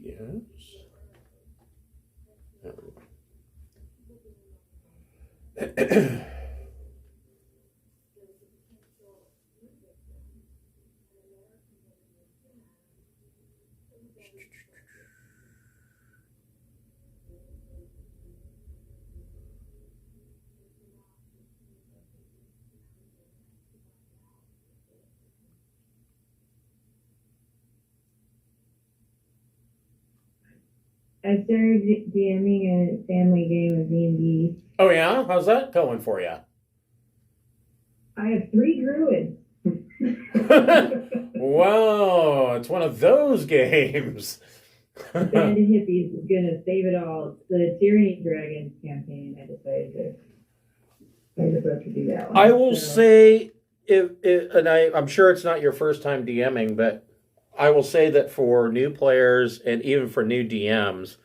Yes. There we go. I started DMing a family game of D&D. Oh, yeah? How's that going for you? I have 3 druids. Whoa, it's one of those games. Band of Hippies is going to save it all. It's the Tyranny Dragons campaign. I decided to do that one. I will say, I'm sure it's not your first time DMing, but I will say that for new players and even for new DMs,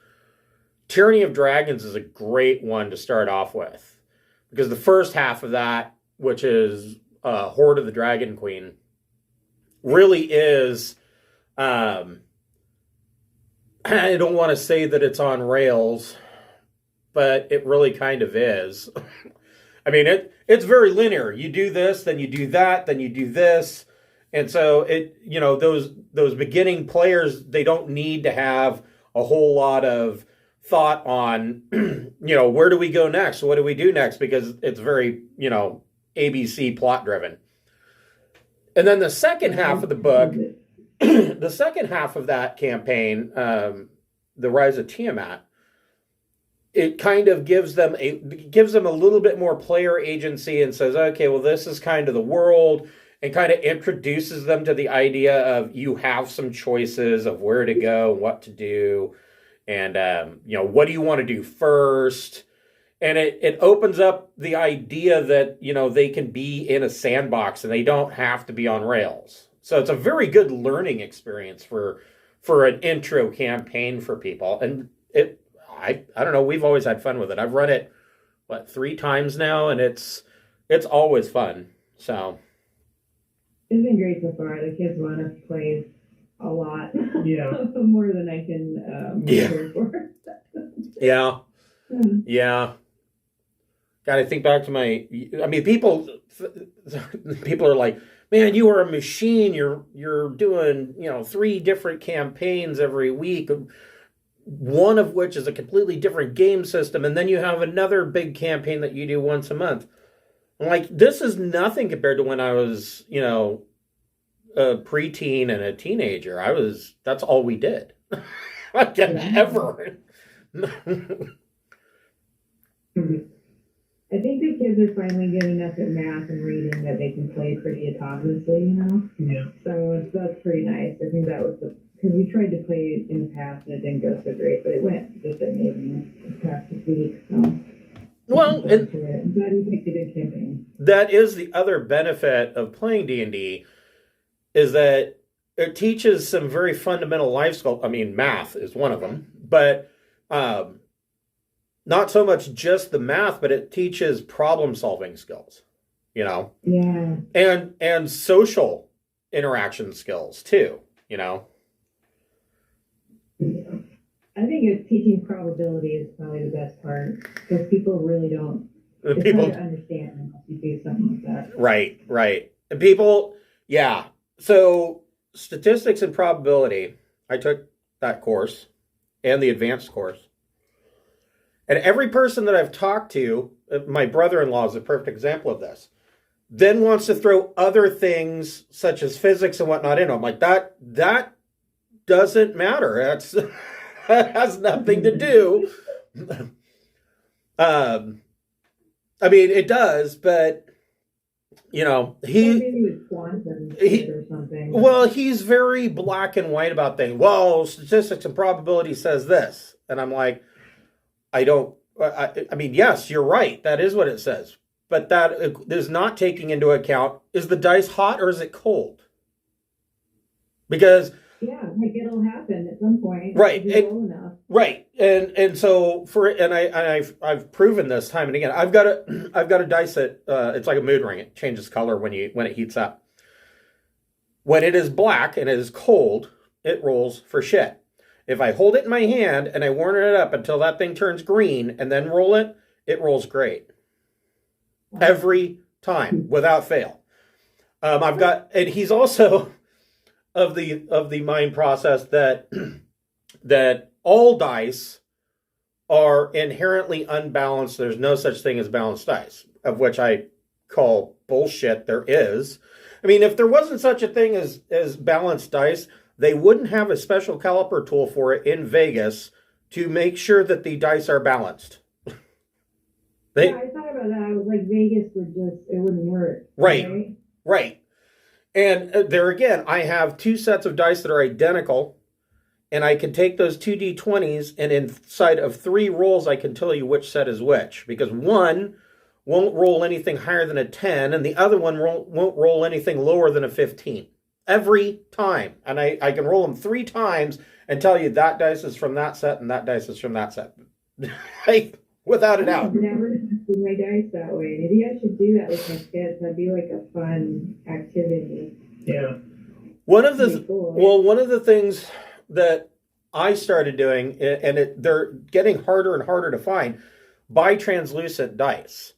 Tyranny of Dragons is a great one to start off with. Because the first half of that, which is Horde of the Dragon Queen, really is, I don't want to say that it's on rails, but it really kind of is. I mean, it's very linear. You do this, then you do that, then you do this. And so those beginning players, they don't need to have a whole lot of thought on, where do we go next? What do we do next? Because it's very, ABC plot driven. And then the second half of the book, the second half of that campaign, The Rise of Tiamat, it kind of gives them a little bit more player agency and says, okay, well, this is kind of the world, and kind of introduces them to the idea of you have some choices of where to go, what to do, and what do you want to do first. And it opens up the idea that they can be in a sandbox and they don't have to be on rails. So it's a very good learning experience for an intro campaign for people. And I don't know, we've always had fun with it. I've run it 3 times now, and it's always fun. So it's been great so far. The kids want to play a lot. Yeah. More than I can care for. Yeah. Yeah. Got to think back to people are like, man, you are a machine. You're doing, 3 different campaigns every week, one of which is a completely different game system. And then you have another big campaign that you do once a month. I'm like, this is nothing compared to when I was, a preteen and a teenager. That's all we did. Ever. I think the kids are finally good enough at math and reading that they can play pretty autonomously, Yeah. So that's pretty nice. I think that was because we tried to play it in the past and it didn't go so great, but it went just amazing this past week. So. Well, and I'm glad we picked a good campaign. That is the other benefit of playing D&D, is that it teaches some very fundamental life skills. I mean, math is one of them, but not so much just the math, but it teaches problem-solving skills, Yeah. and social interaction skills too, Yeah. I think it's teaching probability is probably the best part, because people really don't. It's hard to understand unless you do something like that. Right. And people, yeah. So statistics and probability, I took that course and the advanced course. And every person that I've talked to, my brother-in-law is a perfect example of this, then wants to throw other things such as physics and whatnot in. I'm like, that doesn't matter. That has nothing to do. It does, but he's very black and white about things. Well, statistics and probability says this, and I'm like, yes, you're right. That is what it says, but that is not taking into account, is the dice hot or is it cold? Because it'll happen at some point, right? Enough. Right, and so I've proven this time and again. I've got a dice that it's like a mood ring. It changes color when it heats up. When it is black and it is cold, it rolls for shit. If I hold it in my hand and I warm it up until that thing turns green and then roll it, it rolls great. Every time, without fail. And he's also of the mind process that that all dice are inherently unbalanced. There's no such thing as balanced dice, of which I call bullshit. There is. I mean, if there wasn't such a thing as balanced dice, they wouldn't have a special caliper tool for it in Vegas to make sure that the dice are balanced. Yeah, I thought about that. I was like, Vegas it wouldn't work. Right. And there again, I have 2 sets of dice that are identical, and I can take those 2 D20s, and inside of 3 rolls, I can tell you which set is which, because one won't roll anything higher than a 10, and the other one won't roll anything lower than a 15. Every time. And I can roll them 3 times and tell you that dice is from that set, and that dice is from that set. Without a doubt. I've never tested my dice that way. Maybe I should do that with my kids. That'd be like a fun activity. Yeah. One of the things that I started doing, and they're getting harder and harder to find, buy translucent dice.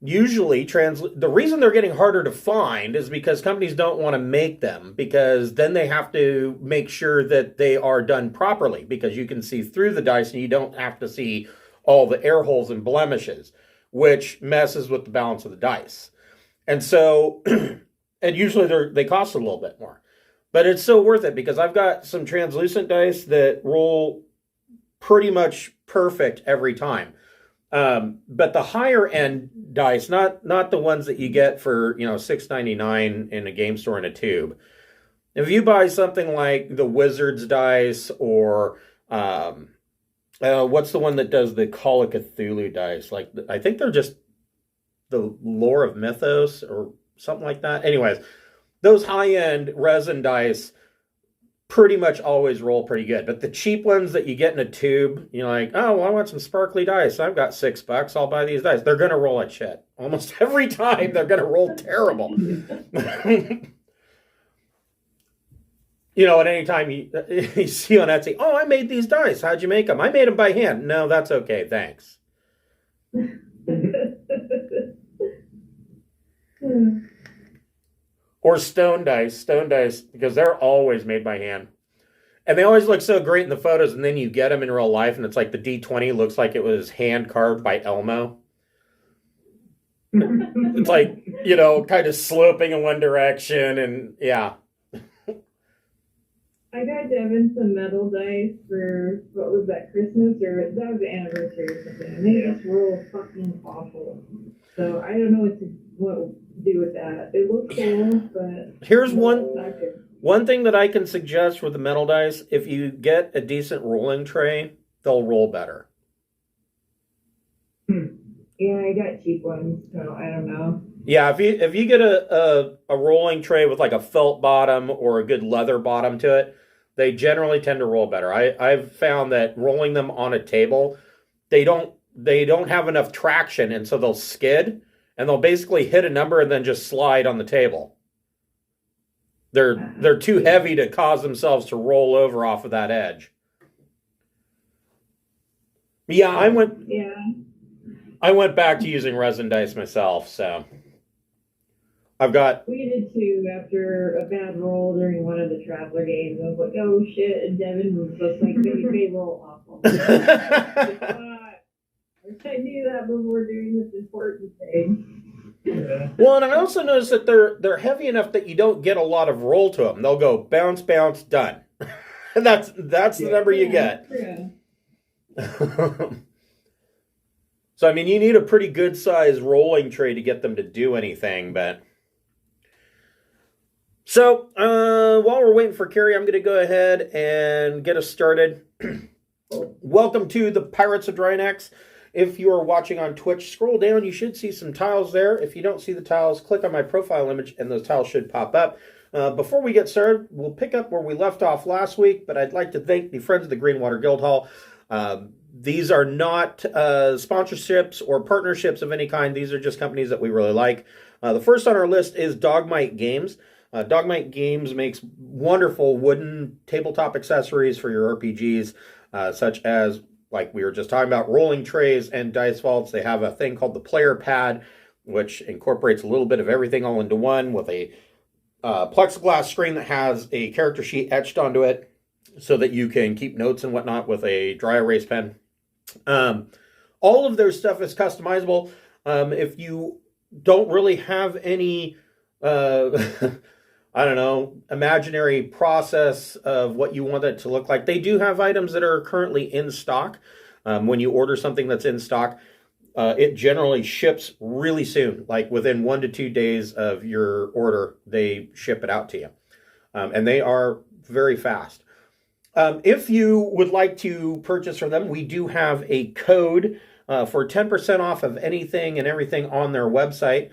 Usually, the reason they're getting harder to find is because companies don't want to make them, because then they have to make sure that they are done properly, because you can see through the dice and you don't have to see all the air holes and blemishes, which messes with the balance of the dice. And so, and usually they cost a little bit more. But it's so worth it, because I've got some translucent dice that roll pretty much perfect every time. But the higher end dice, not the ones that you get for $6.99 in a game store in a tube. If you buy something like the Wizard's dice, or what's the one that does the Call of Cthulhu dice? Like, I think they're just the Lore of Mythos or something like that. Anyways, those high-end resin dice pretty much always roll pretty good. But the cheap ones that you get in a tube, you're like, oh, well, I want some sparkly dice. I've got $6. I'll buy these dice. They're going to roll like shit. Almost every time they're going to roll terrible. At any time you see on Etsy, oh, I made these dice. How'd you make them? I made them by hand. No, that's okay. Thanks. Or stone dice, because they're always made by hand. And they always look so great in the photos, and then you get them in real life, and it's like the D20 looks like it was hand carved by Elmo. It's like, kind of sloping in one direction, and yeah. I got Devin some metal dice for, what was that, Christmas? Or that was the anniversary or something. And they just roll fucking awful. So I don't know what to do with that. They look cool, but... Here's one thing that I can suggest with the metal dice. If you get a decent rolling tray, they'll roll better. Yeah, I got cheap ones, so I don't know. Yeah, if you get a rolling tray with like a felt bottom or a good leather bottom to it, they generally tend to roll better. I've found that rolling them on a table, they don't have enough traction, and so they'll skid, and they'll basically hit a number and then just slide on the table. They're too heavy to cause themselves to roll over off of that edge. Yeah, I went back to using resin dice myself, so We did too after a bad roll during one of the Traveler games. I was like, oh shit, and Devin was just like, they roll awful. I knew that before doing this important thing. Yeah. Well, and I also noticed that they're heavy enough that you don't get a lot of roll to them. They'll go bounce, bounce, done. And that's the number you get. Yeah. So, I mean, you need a pretty good size rolling tray to get them to do anything, but... So, while we're waiting for Carrie, I'm going to go ahead and get us started. Welcome to the Pirates of Drinax. If you are watching on Twitch, scroll down. You should see some tiles there. If you don't see the tiles, click on my profile image, and those tiles should pop up. Before we get started, we'll pick up where we left off last week, but I'd like to thank the Friends of the Greenwater Guildhall. These are not sponsorships or partnerships of any kind. These are just companies that we really like. The first on our list is Dogmight Games. Dogmight Games makes wonderful wooden tabletop accessories for your RPGs, such as, like we were just talking about, rolling trays and dice vaults. They have a thing called the player pad, which incorporates a little bit of everything all into one, with a plexiglass screen that has a character sheet etched onto it so that you can keep notes and whatnot with a dry erase pen. All of their stuff is customizable. If you don't really have any, I don't know, imaginary process of what you want it to look like, they do have items that are currently in stock. When you order something that's in stock, it generally ships really soon, like within 1 to 2 days of your order, they ship it out to you. And they are very fast. If you would like to purchase from them, we do have a code for 10% off of anything and everything on their website.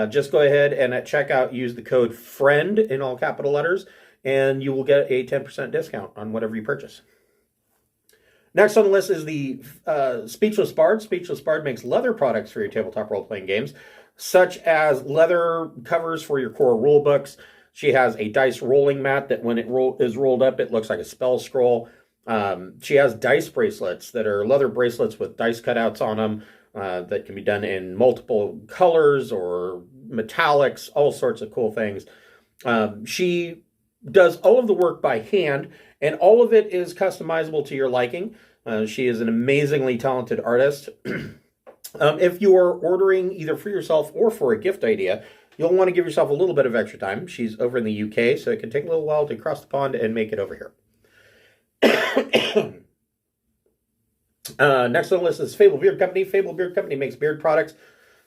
Just go ahead and at checkout use the code FRIEND in all capital letters, and you will get a 10% discount on whatever you purchase. Next on the list is the Speechless Bard. Speechless Bard makes leather products for your tabletop role-playing games, such as leather covers for your core rule books. She has a dice rolling mat that when it is rolled up, it looks like a spell scroll. She has dice bracelets that are leather bracelets with dice cutouts on them that can be done in multiple colors or metallics, all sorts of cool things. She does all of the work by hand, and all of it is customizable to your liking. She is an amazingly talented artist. If you are ordering either for yourself or for a gift idea, you'll want to give yourself a little bit of extra time. She's over in the UK, so it can take a little while to cross the pond and make it over here. Next on the list is Fable Beard Company. Fable Beard Company makes beard products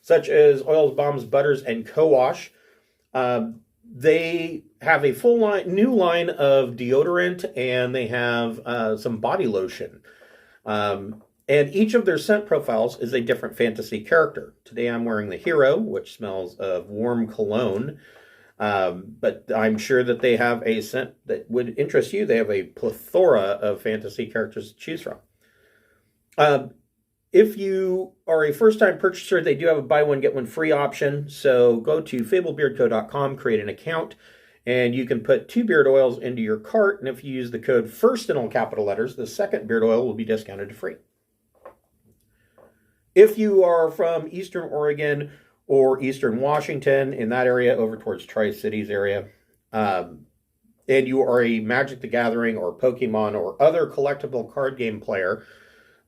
such as oils, balms, butters, and co-wash. They have a new line of deodorant, and they have some body lotion. And each of their scent profiles is a different fantasy character. Today I'm wearing the Hero, which smells of warm cologne. But I'm sure that they have a scent that would interest you. They have a plethora of fantasy characters to choose from. If you are a first-time purchaser, they do have a buy one, get one free option. So go to fablebeardco.com, create an account, and you can put 2 beard oils into your cart. And if you use the code FIRST in all capital letters, the second beard oil will be discounted to free. If you are from Eastern Oregon or Eastern Washington, in that area over towards Tri-Cities area, and you are a Magic the Gathering or Pokemon or other collectible card game player,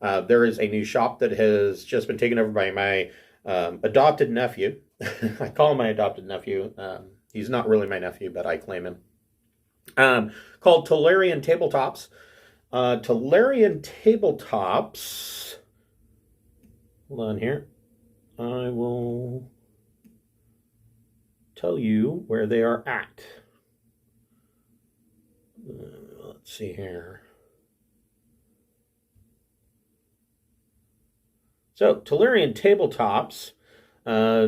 there is a new shop that has just been taken over by my adopted nephew. I call him my adopted nephew. He's not really my nephew, but I claim him. Called Tolarian Tabletops. Tolarian Tabletops. Hold on here. I will tell you where they are at. Let's see here. So, Tolarian Tabletops, all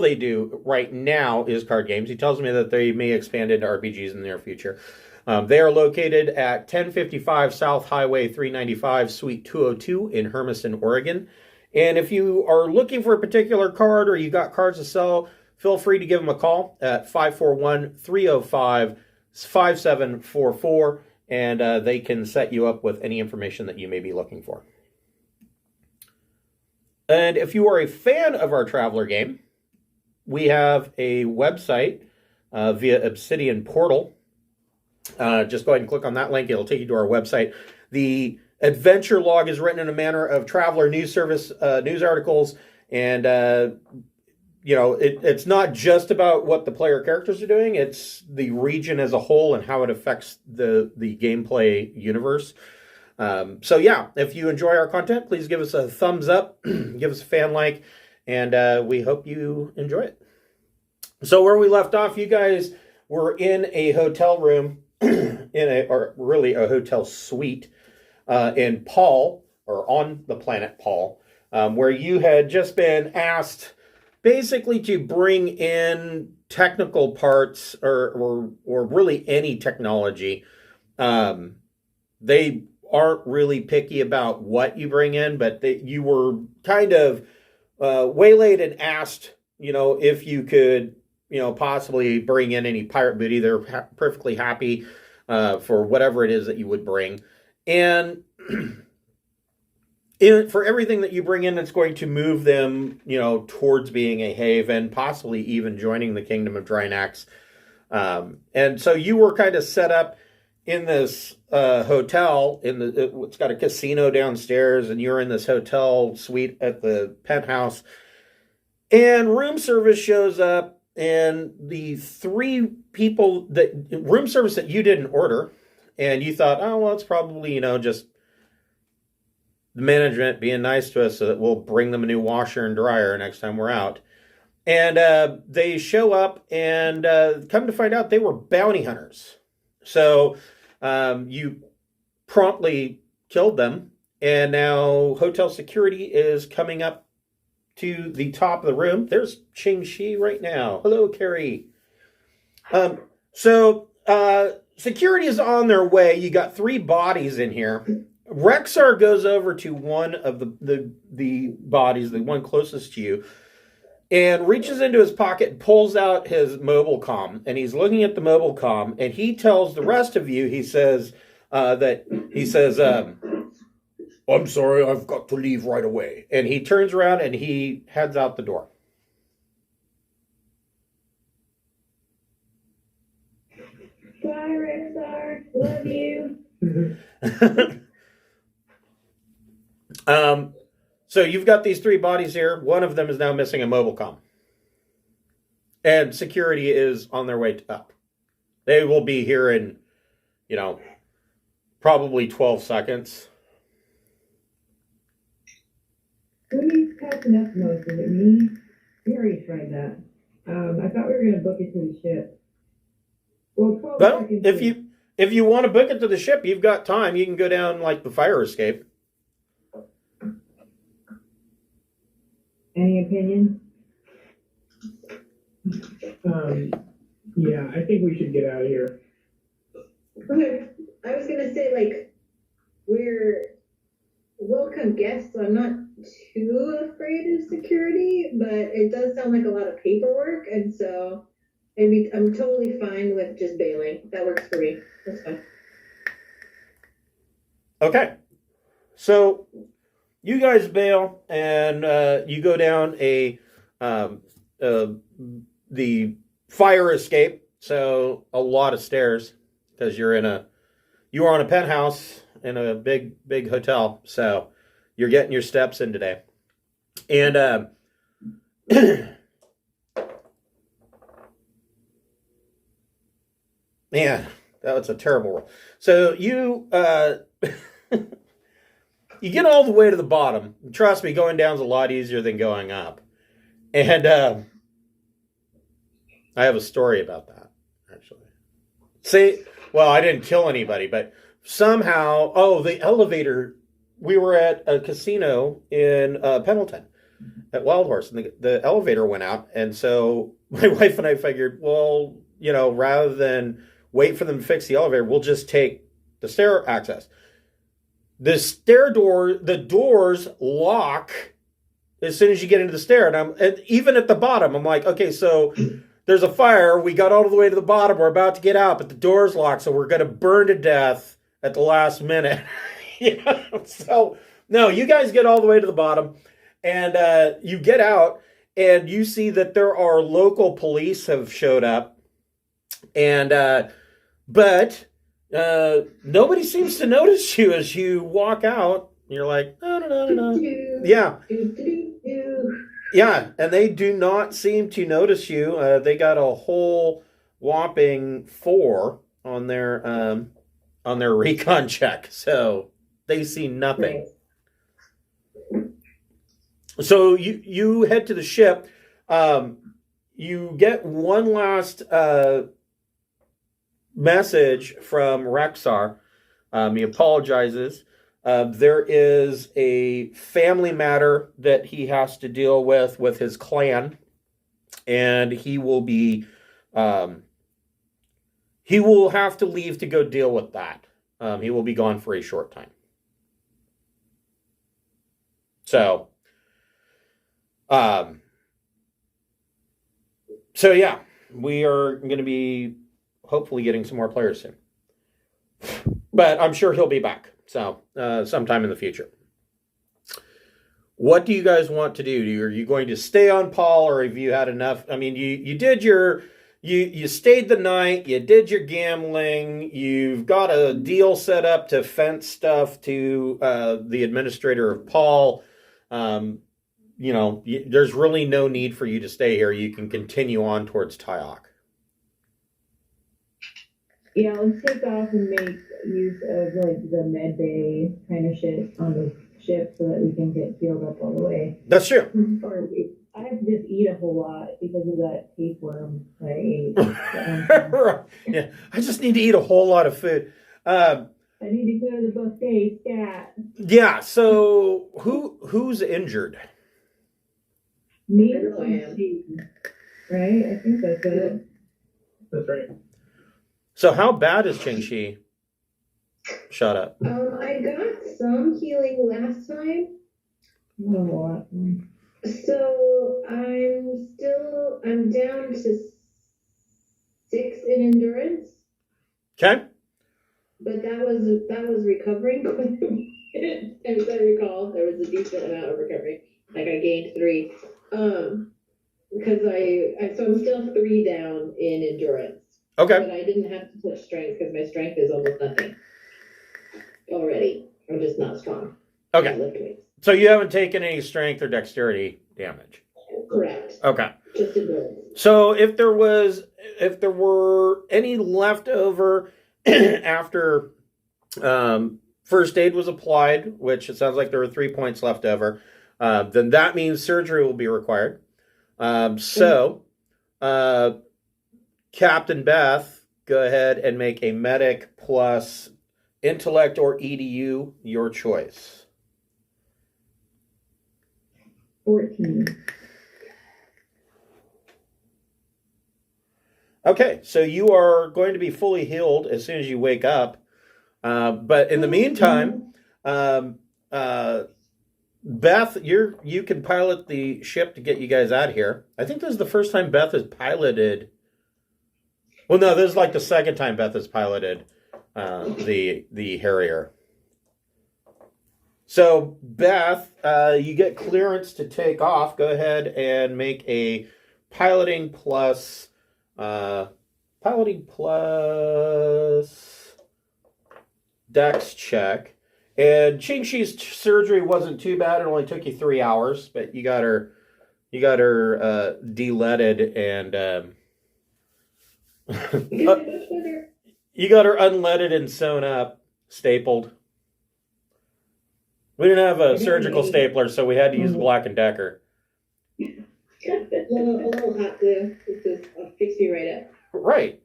they do right now is card games. He tells me that they may expand into RPGs in the near future. They are located at 1055 South Highway 395, Suite 202 in Hermiston, Oregon. And if you are looking for a particular card or you got cards to sell, feel free to give them a call at 541-305-5744, and they can set you up with any information that you may be looking for. And if you are a fan of our Traveler game, we have a website via Obsidian Portal. Just go ahead and click on that link. It'll take you to our website. The adventure log is written in a manner of Traveler news service news articles, and it's not just about what the player characters are doing. It's the region as a whole and how it affects the gameplay universe. So yeah, if you enjoy our content, please give us a thumbs up, give us a fan like, and we hope you enjoy it. So where we left off, you guys were in a hotel room, or really a hotel suite in Paal, or on the planet Paal, where you had just been asked basically to bring in technical parts or really any technology. They aren't really picky about what you bring in, but you were kind of waylaid and asked, if you could possibly bring in any pirate booty. They're perfectly happy for whatever it is that you would bring. And for everything that you bring in, it's going to move them, towards being a haven, possibly even joining the Kingdom of Drinax. And so you were kind of set up in this hotel. It's got a casino downstairs, and you're in this hotel suite at the penthouse. And room service shows up, and the three people room service that you didn't order, and you thought, oh well, it's probably just the management being nice to us so that we'll bring them a new washer and dryer next time we're out. And they show up, and come to find out they were bounty hunters. So you promptly killed them, and now hotel security is coming up to the top of the room. There's Ching Shi right now. Hello, Carrie. So security is on their way. You got 3 bodies in here. Rexar goes over to one of the bodies, the one closest to you, and reaches into his pocket and pulls out his mobile comm. And he's looking at the mobile comm, and he tells the rest of you, he says, I'm sorry, I've got to leave right away. And he turns around and he heads out the door. Bye, Rexar. Love you. So you've got these 3 bodies here. One of them is now missing a mobile comm. And security is on their way up. They will be here in, probably 12 seconds. Who needs catching up most? Is it me? We already tried that. I thought we were going to book it to the ship. Well, 12 seconds. If you want to book it to the ship, you've got time. You can go down like the fire escape. Any opinion? Yeah, I think we should get out of here. Okay. I was gonna say, we're welcome guests, so I'm not too afraid of security, but it does sound like a lot of paperwork, and so I'm totally fine with just bailing. That works for me. That's fine. Okay. So you guys bail, and you go down the fire escape. So a lot of stairs, because you are on a penthouse in a big hotel. So you're getting your steps in today. And man, that was a terrible roll. So you you get all the way to the bottom. Trust me, going down is a lot easier than going up. And I have a story about that, actually. Well, I didn't kill anybody, but somehow, the elevator, we were at a casino in Pendleton at Wild Horse, and the elevator went out. And so my wife and I figured, well, rather than wait for them to fix the elevator, we'll just take the stair access. The doors lock as soon as you get into the stair. And even at the bottom, I'm like, okay, so there's a fire. We got all the way to the bottom. We're about to get out, but the door's locked, so we're going to burn to death at the last minute. So, no, you guys get all the way to the bottom, and you get out, and you see that there are local police have showed up, and but nobody seems to notice you as you walk out. You're like, no. Yeah. Yeah, and they do not seem to notice you. They got a whole whopping 4 on their recon check, so they see nothing. So you head to the ship. You get one last message from Rexar. He apologizes. There is a family matter that he has to deal with his clan, and he will have to leave to go deal with that. He will be gone for a short time. So yeah. we are going to be hopefully getting some more players soon. But I'm sure he'll be back. So sometime in the future. What do you guys want to do? Are you going to stay on Paal, or have you had enough? I mean, you did your... You stayed the night, you did your gambling, you've got a deal set up to fence stuff to the administrator of Paal. There's really no need for you to stay here. You can continue on towards Tyok. Yeah, let's take off and make use of like the med bay kind of shit on the ship so that we can get healed up all the way. That's true. I have to just eat a whole lot because of that tapeworm I ate. Yeah, I just need to eat a whole lot of food. I need to go to the buffet, stat. Yeah, so who's injured? Me and she, right? I think that's it. That's right. So how bad is Ching-Shi shot up? I got some healing last time. Not a lot. So I'm down to 6 in endurance. Okay. But that was recovering. As I recall, there was a decent amount of recovery. Like I gained 3. Because so I'm still 3 down in endurance. Okay. But I didn't have to touch strength because my strength is almost nothing already. I'm just not strong. Okay. So you haven't taken any strength or dexterity damage. Correct. Okay. Just endurance. So if there were any leftover after first aid was applied, which it sounds like there were 3 points left over, then that means surgery will be required. Captain Beth, go ahead and make a medic plus intellect or EDU, your choice. 14. Okay, so you are going to be fully healed as soon as you wake up. But in the meantime, Beth, you can pilot the ship to get you guys out of here. I think this is the first time Beth has piloted. Well, no, this is like the second time Beth has piloted the Harrier. So, Beth, you get clearance to take off. Go ahead and make a piloting plus dex check. And Ching-Shi's surgery wasn't too bad. It only took you 3 hours, but you got her de-leaded and you got her unleaded and sewn up, stapled. We didn't have a surgical stapler, so we had to use Black & Decker. A little hot glue. Just fix you right up. Right.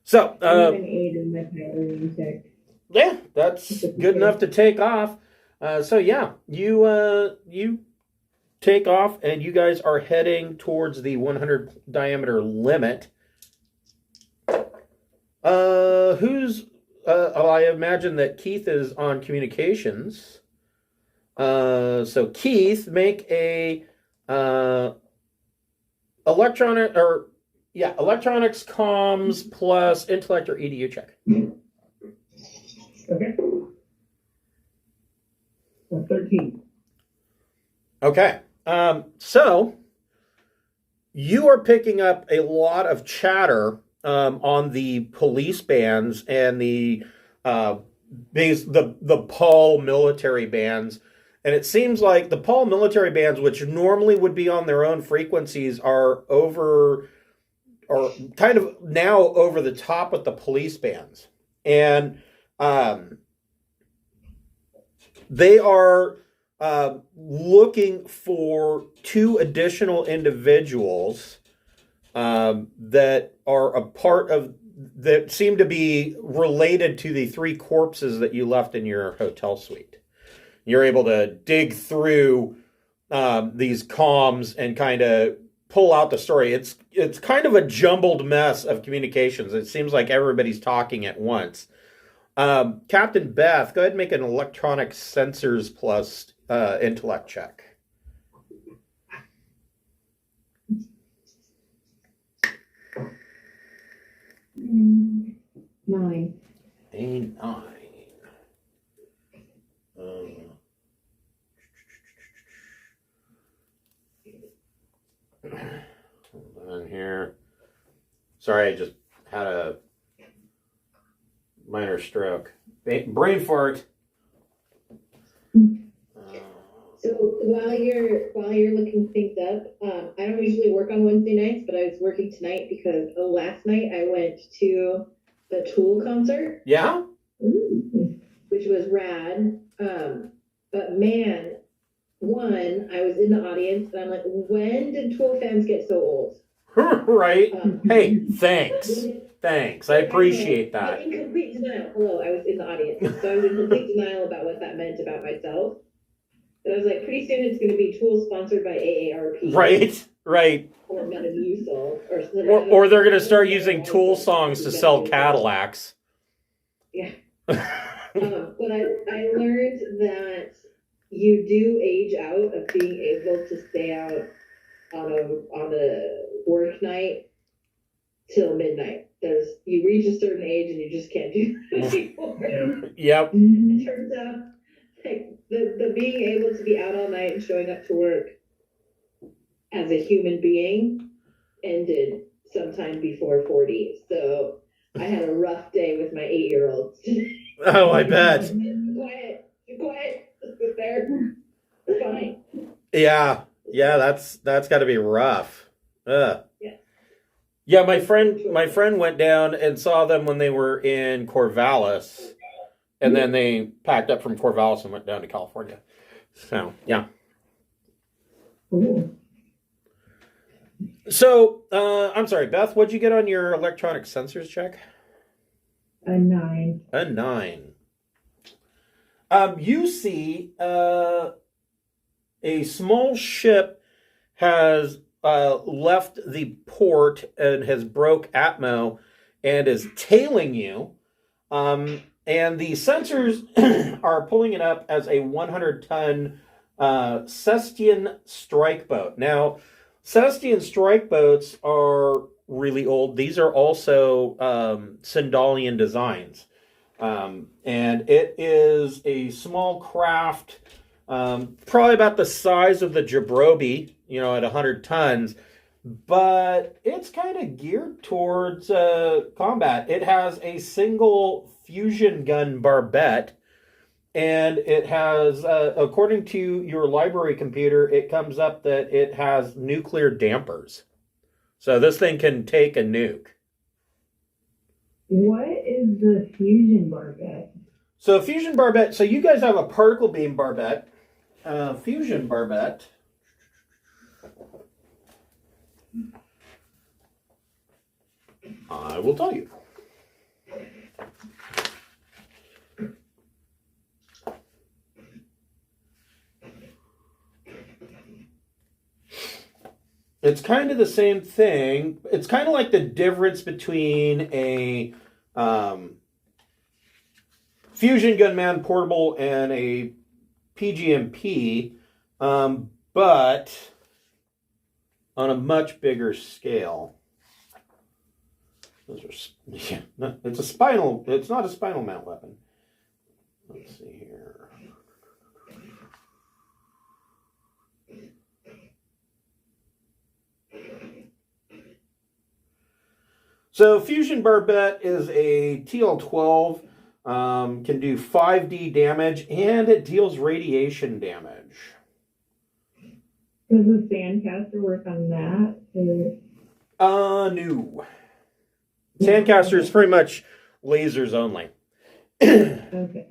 So, an 8 in my piloting check. Yeah, that's good enough to take off. You take off, and you guys are heading towards the 100 diameter limit. I imagine that Keith is on communications. So Keith, make a electronics comms plus intellect or EDU check. Okay. 13. Okay. So you are picking up a lot of chatter on the police bands and the Paal military bands. And it seems like the Paal military bands, which normally would be on their own frequencies, are kind of now over the top with the police bands. And they are looking for 2 additional individuals that are a part of, that seem to be related to the 3 corpses that you left in your hotel suite. You're able to dig through these comms and kind of pull out the story. It's kind of a jumbled mess of communications. It seems like everybody's talking at once. Captain Beth, go ahead and make an electronic sensors plus intellect check. 9. A 9. Hold on here. Sorry, I just had a minor stroke. Brain fart. So while you're looking things up, I don't usually work on Wednesday nights, but I was working tonight because last night I went to the Tool concert. Yeah? Which was rad. But man, one, I was in the audience and I'm like, when did Tool fans get so old? Right. Hey, thanks. Thanks. I appreciate that. In complete denial. Hello, I was in the audience. So I was in complete denial about what that meant about myself. And I was like, pretty soon it's going to be Tool sponsored by AARP. Right. Or Metamucil. Or they're going to start using Tool songs to sell Cadillacs. Yeah. But I learned that you do age out of being able to stay out on a work night till midnight. You reach a certain age and you just can't do it anymore. Yep. It turns out like the being able to be out all night and showing up to work as a human being ended sometime before 40. So I had a rough day with my 8-year-olds. Oh, I bet. Quiet. Sit there. It's fine. Yeah, that's got to be rough. Yeah, my friend went down and saw them when they were in Corvallis, and then they packed up from Corvallis and went down to California. So, yeah. Cool. So, I'm sorry, Beth, what'd you get on your electronic sensors check? A 9. A 9. You see a small ship has left the port and has broke Atmo and is tailing you. And the sensors are pulling it up as a 100-ton Cestian strike boat. Now, Cestian strike boats are really old. These are also Sindalian designs. And it is a small craft, probably about the size of the Jabrobi, at 100 tons, but it's kind of geared towards combat. It has a single fusion gun barbette, and it has, according to your library computer, it comes up that it has nuclear dampers. So this thing can take a nuke. What is the fusion barbette? So fusion barbette, so you guys have a particle beam barbette. Fusion barbette. I will tell you. It's kind of the same thing. It's kind of like the difference between a fusion gunman portable and a PGMP, but on a much bigger scale. It's not a spinal mount weapon. Let's see here. So Fusion Barbette is a TL-12, can do 5D damage, and it deals radiation damage. Does the Sandcaster work on that? No. Sandcaster is pretty much lasers only. Okay.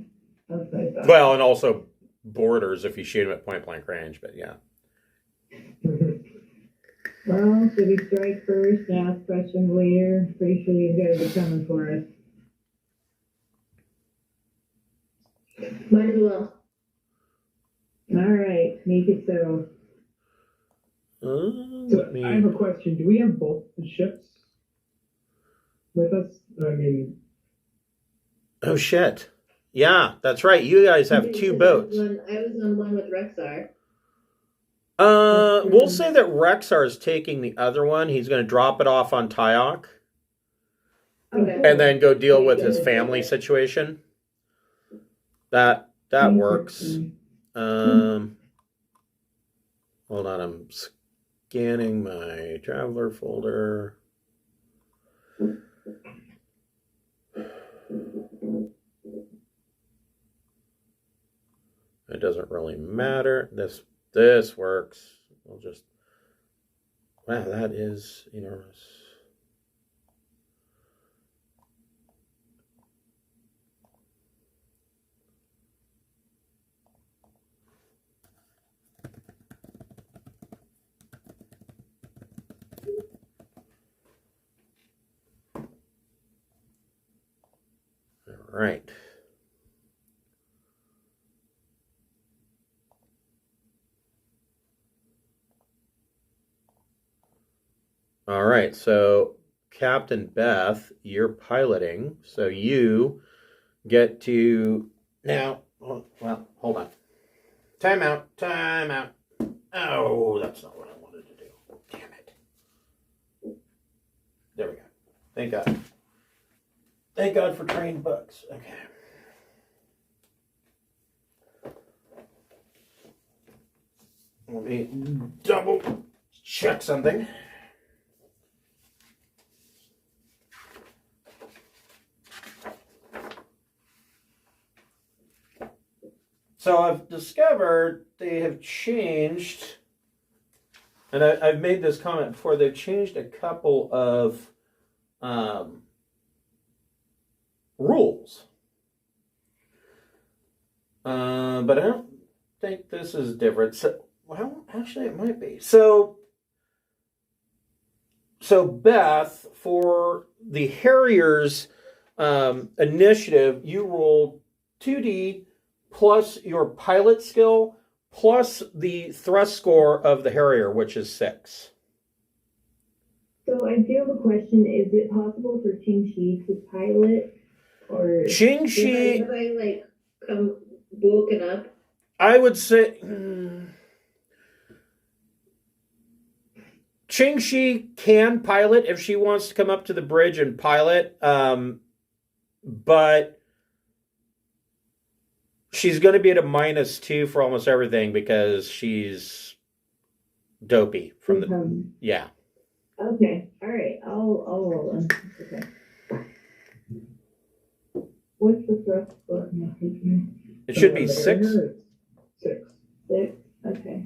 That's what I thought. Well, and also borders if you shoot them at point blank range, but yeah. Well, should we strike first and ask questions later? Pretty sure you guys are coming for us. Might as well. All right, make it so. I have a question. Do we have both the ships with us? I mean... Oh, shit. Yeah, that's right. You guys have two boats. I was on one with Rexar. We'll say that Rexar is taking the other one. He's going to drop it off on Tyok. Okay. and then go deal with his family situation. That works. Hold on, I'm scanning my traveler folder. It doesn't really matter. This works. We'll just. Wow, that is enormous. All right. All right, so Captain Beth, you're piloting, so you get to now. Well, hold on. Time out. Oh, that's not what I wanted to do. Damn it. There we go. Thank God. Thank God for trained bugs. Okay. Let me double check something. So I've discovered they have changed, and I've made this comment before, they've changed a couple of rules. But I don't think this is different. So, well, actually it might be. So Beth, for the Harriers initiative, you roll 2D plus your pilot skill, plus the thrust score of the Harrier, which is 6. So I do have a question. Is it possible for Qing-Shi to pilot? Or Qing-Shi, If I like come woken up. I would say Qing-Shi can pilot if she wants to come up to the bridge and pilot, but she's going to be at a -2 for almost everything because she's dopey from the yeah. Okay, all right. I'll roll them. Okay. What's the thrust score? It should be 6. 6. 6. Okay.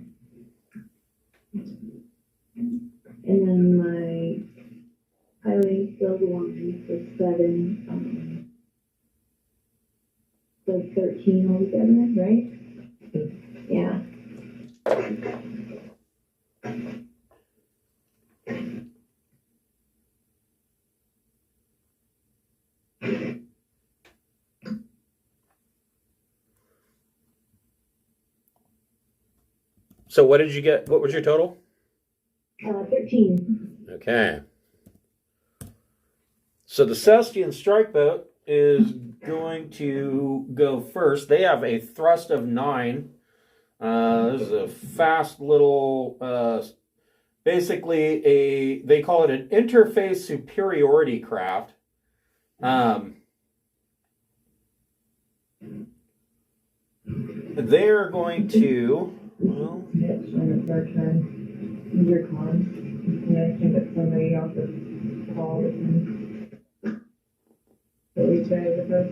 And then my piloting skills one for 7. So 13 altogether, right? Yeah. So what did you get? What was your total? 13. Okay. So the Cestian strike boat is going to go first. They have a thrust of 9. This is a fast little, basically they call it an interface superiority craft. They're going to, well, It's our turn. Your con. And I think that somebody else is called that we try with us.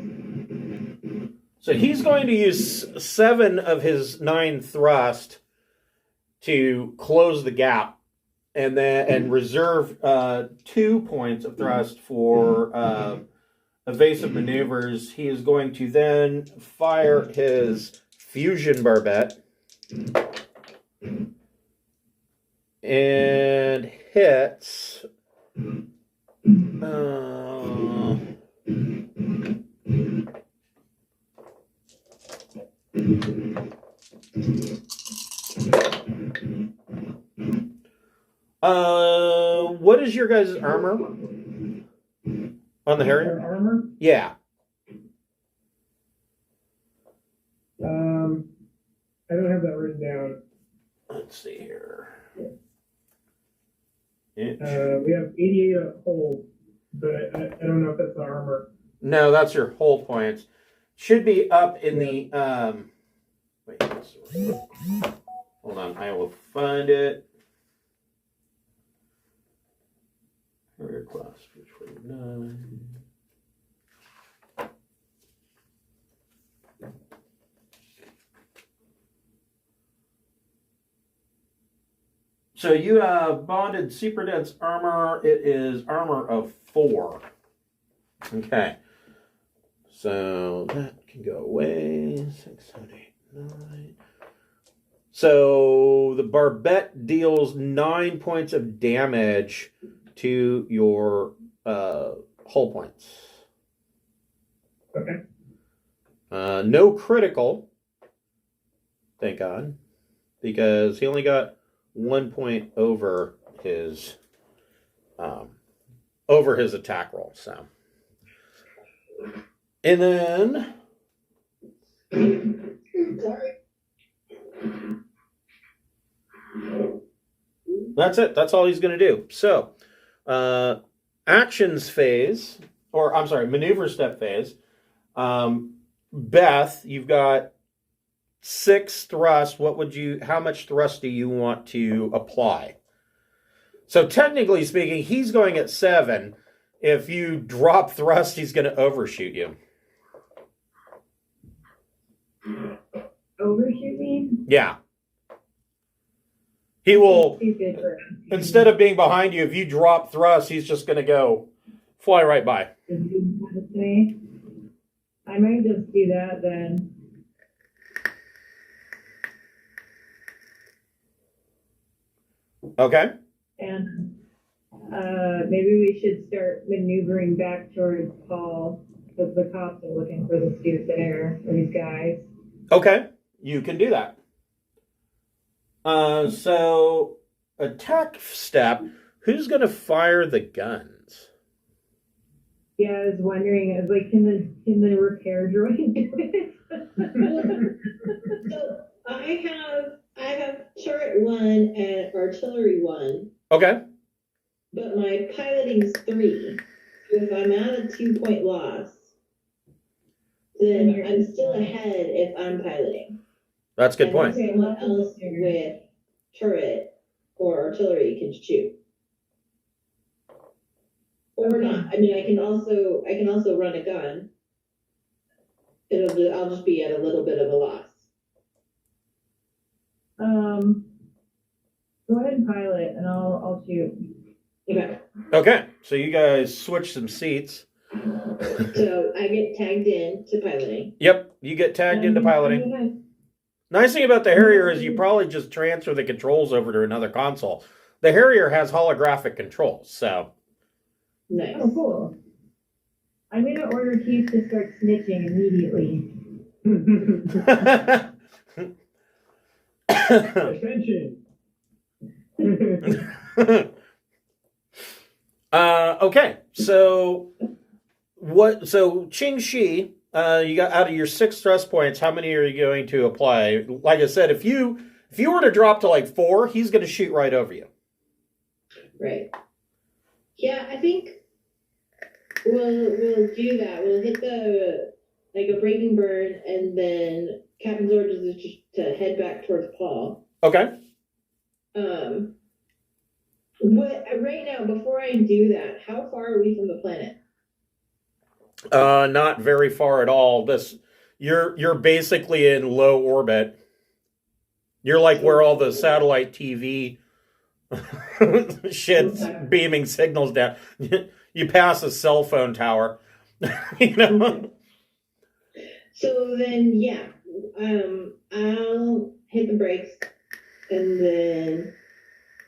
so he's going to use 7 of his 9 thrust to close the gap, and reserve 2 points of thrust for evasive maneuvers. He is going to then fire his fusion barbette and hits. What is your guys' armor on the Harrier? Our armor? Yeah. I don't have that written down. Let's see here. We have 88 a hold. but I don't know if that's the armor. No, that's your hull points. Should be up in the wait, hold on, I will find it. Career class 29. So you have bonded super dense armor. It is armor of 4. Okay. So that can go away. 6, 7, 8, 9. So the barbette deals 9 points of damage to your hull points. Okay. No critical. Thank God. Because he only got 1 point over his attack roll. So, and then Sorry. that's it. That's all he's going to do. So, actions phase, or I'm sorry, maneuver step phase. Beth, you've got 6 thrust. How much thrust do you want to apply? So technically speaking, he's going at 7. If you drop thrust, he's going to overshoot you. Overshoot me? Yeah. He will, Stupid for instead of being behind you, if you drop thrust, he's just going to fly right by. I might just do that then. Okay. And maybe we should start maneuvering back towards Paul, because the cops are looking for this dude there, or these guys. Okay. You can do that. So attack step. Who's going to fire the guns? Yeah, I was wondering, I was like, can the repair droid do it? So I have turret 1 and artillery 1, Okay. but my piloting's 3. So if I'm at a 2-point loss, then I'm still ahead if I'm piloting. That's a good point. Okay. Someone else with turret or artillery can shoot. Or not. I mean, I can also run a gun. I'll just be at a little bit of a loss. Go ahead and pilot, and I'll shoot. Okay. Okay. So you guys switch some seats. So I get tagged in to piloting. Yep. You get tagged into piloting. Nice thing about the Harrier is you probably just transfer the controls over to another console. The Harrier has holographic controls, so. Nice. Oh, cool. I'm gonna order Keith to start snitching immediately. Attention. Okay, so Ching Shi, you got out of your 6 thrust points, how many are you going to apply? Like I said, if you were to drop to like 4, he's going to shoot right over you. Right. Yeah, I think we'll do that. We'll hit a breaking burn, and then Captain's orders is just to head back towards Paul. Okay. What right now, before I do that, how far are we from the planet? Not very far at all. You're basically in low orbit. You're like where all the satellite TV shit's beaming signals down. You pass a cell phone tower. You know? So then, yeah, I'll hit the brakes and then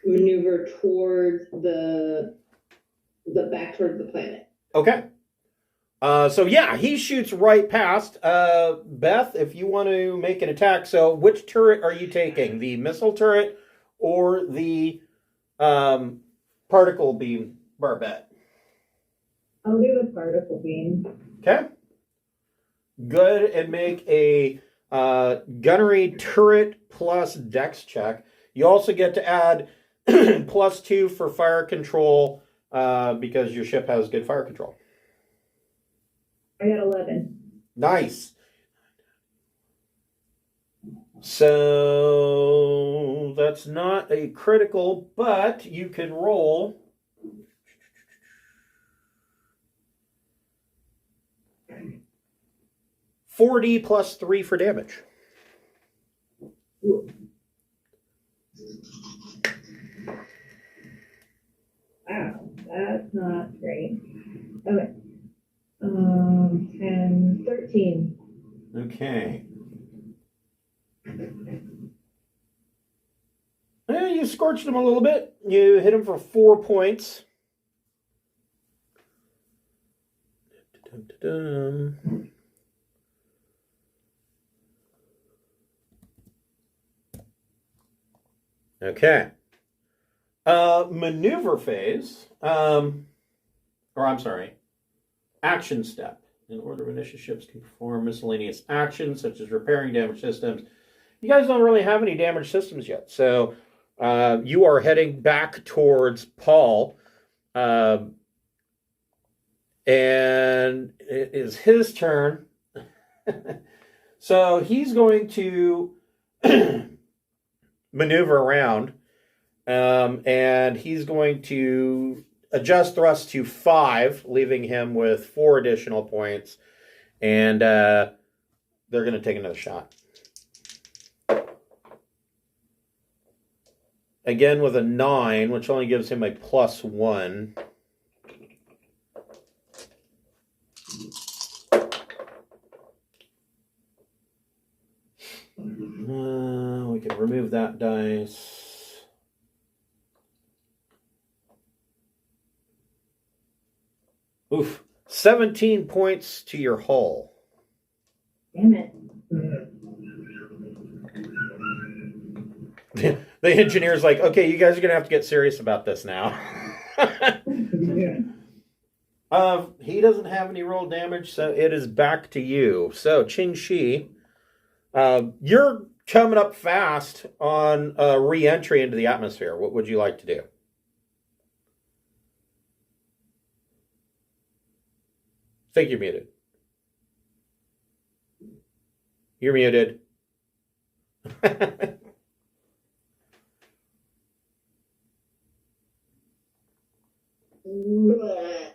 maneuver towards the back towards the planet. Okay. So yeah, he shoots right past. Beth, if you want to make an attack, so which turret are you taking? The missile turret or the particle beam barbette? I'll do the particle beam. Okay. Good, and make a gunnery turret plus dex check. You also get to add +2 for fire control because your ship has good fire control. I got 11. Nice. So that's not a critical, but you can roll 4D plus 3 for damage. Wow, that's not great. Okay. 10, 13. Okay. You scorched him a little bit. You hit him for 4 points. Okay. Maneuver phase. Action step. In order of initiative, ships can perform miscellaneous actions such as repairing damaged systems. You guys don't really have any damaged systems yet, so you are heading back towards Paul, and it is his turn. So he's going to maneuver around, and he's going to adjust thrust to 5, leaving him with 4 additional points, and they're going to take another shot. Again with a 9, which only gives him a +1. We can remove that dice. Oof. 17 points to your hull. Damn it. The engineer's like, okay, you guys are going to have to get serious about this now. He doesn't have any roll damage, so it is back to you. So, Qin Shi, you're coming up fast on re-entry into the atmosphere. What would you like to do? I think you're muted. You're muted.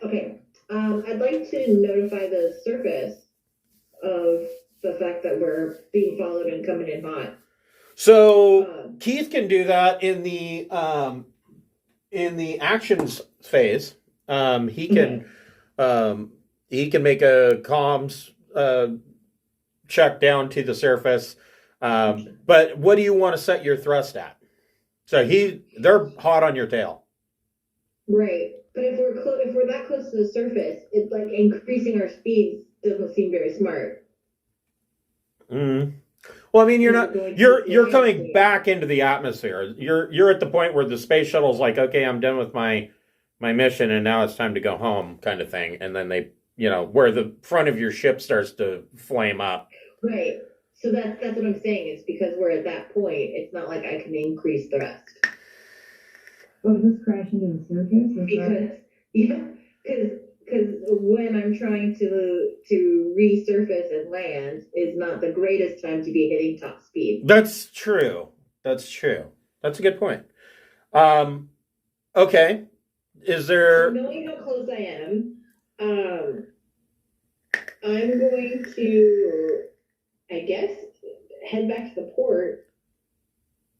Okay. I'd like to notify the surface of the fact that we're being followed and coming in hot. So Keith can do that in the actions phase. He can make a comms check down to the surface. But what do you want to set your thrust at? So they're hot on your tail. Right. But if we're that close to the surface, it's like increasing our speeds doesn't seem very smart. Mm. Well, I mean, you're coming back into the atmosphere. You're at the point where the space shuttle's like, okay, I'm done with my mission, and now it's time to go home, kind of thing. And then they, where the front of your ship starts to flame up. Right. So that's what I'm saying. It's because we're at that point. It's not like I can increase thrust. Oh, is this crash into the surface? Because when I'm trying to resurface and land is not the greatest time to be hitting top speed. That's true. That's a good point. Okay. Is there... Knowing how close I am, I'm going to, I guess, head back to the port.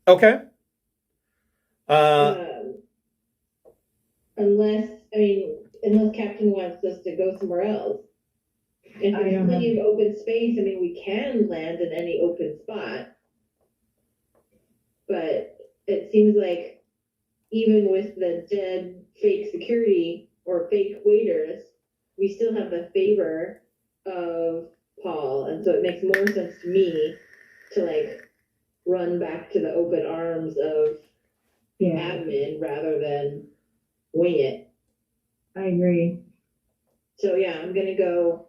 Okay. Unless Captain wants us to go somewhere else. If there's plenty of open space, we can land in any open spot. But it seems like even with the dead fake security or fake waiters, we still have the favor of Paul. And so it makes more sense to me to run back to the open arms of admin rather than wing it. I agree. So yeah, I'm gonna go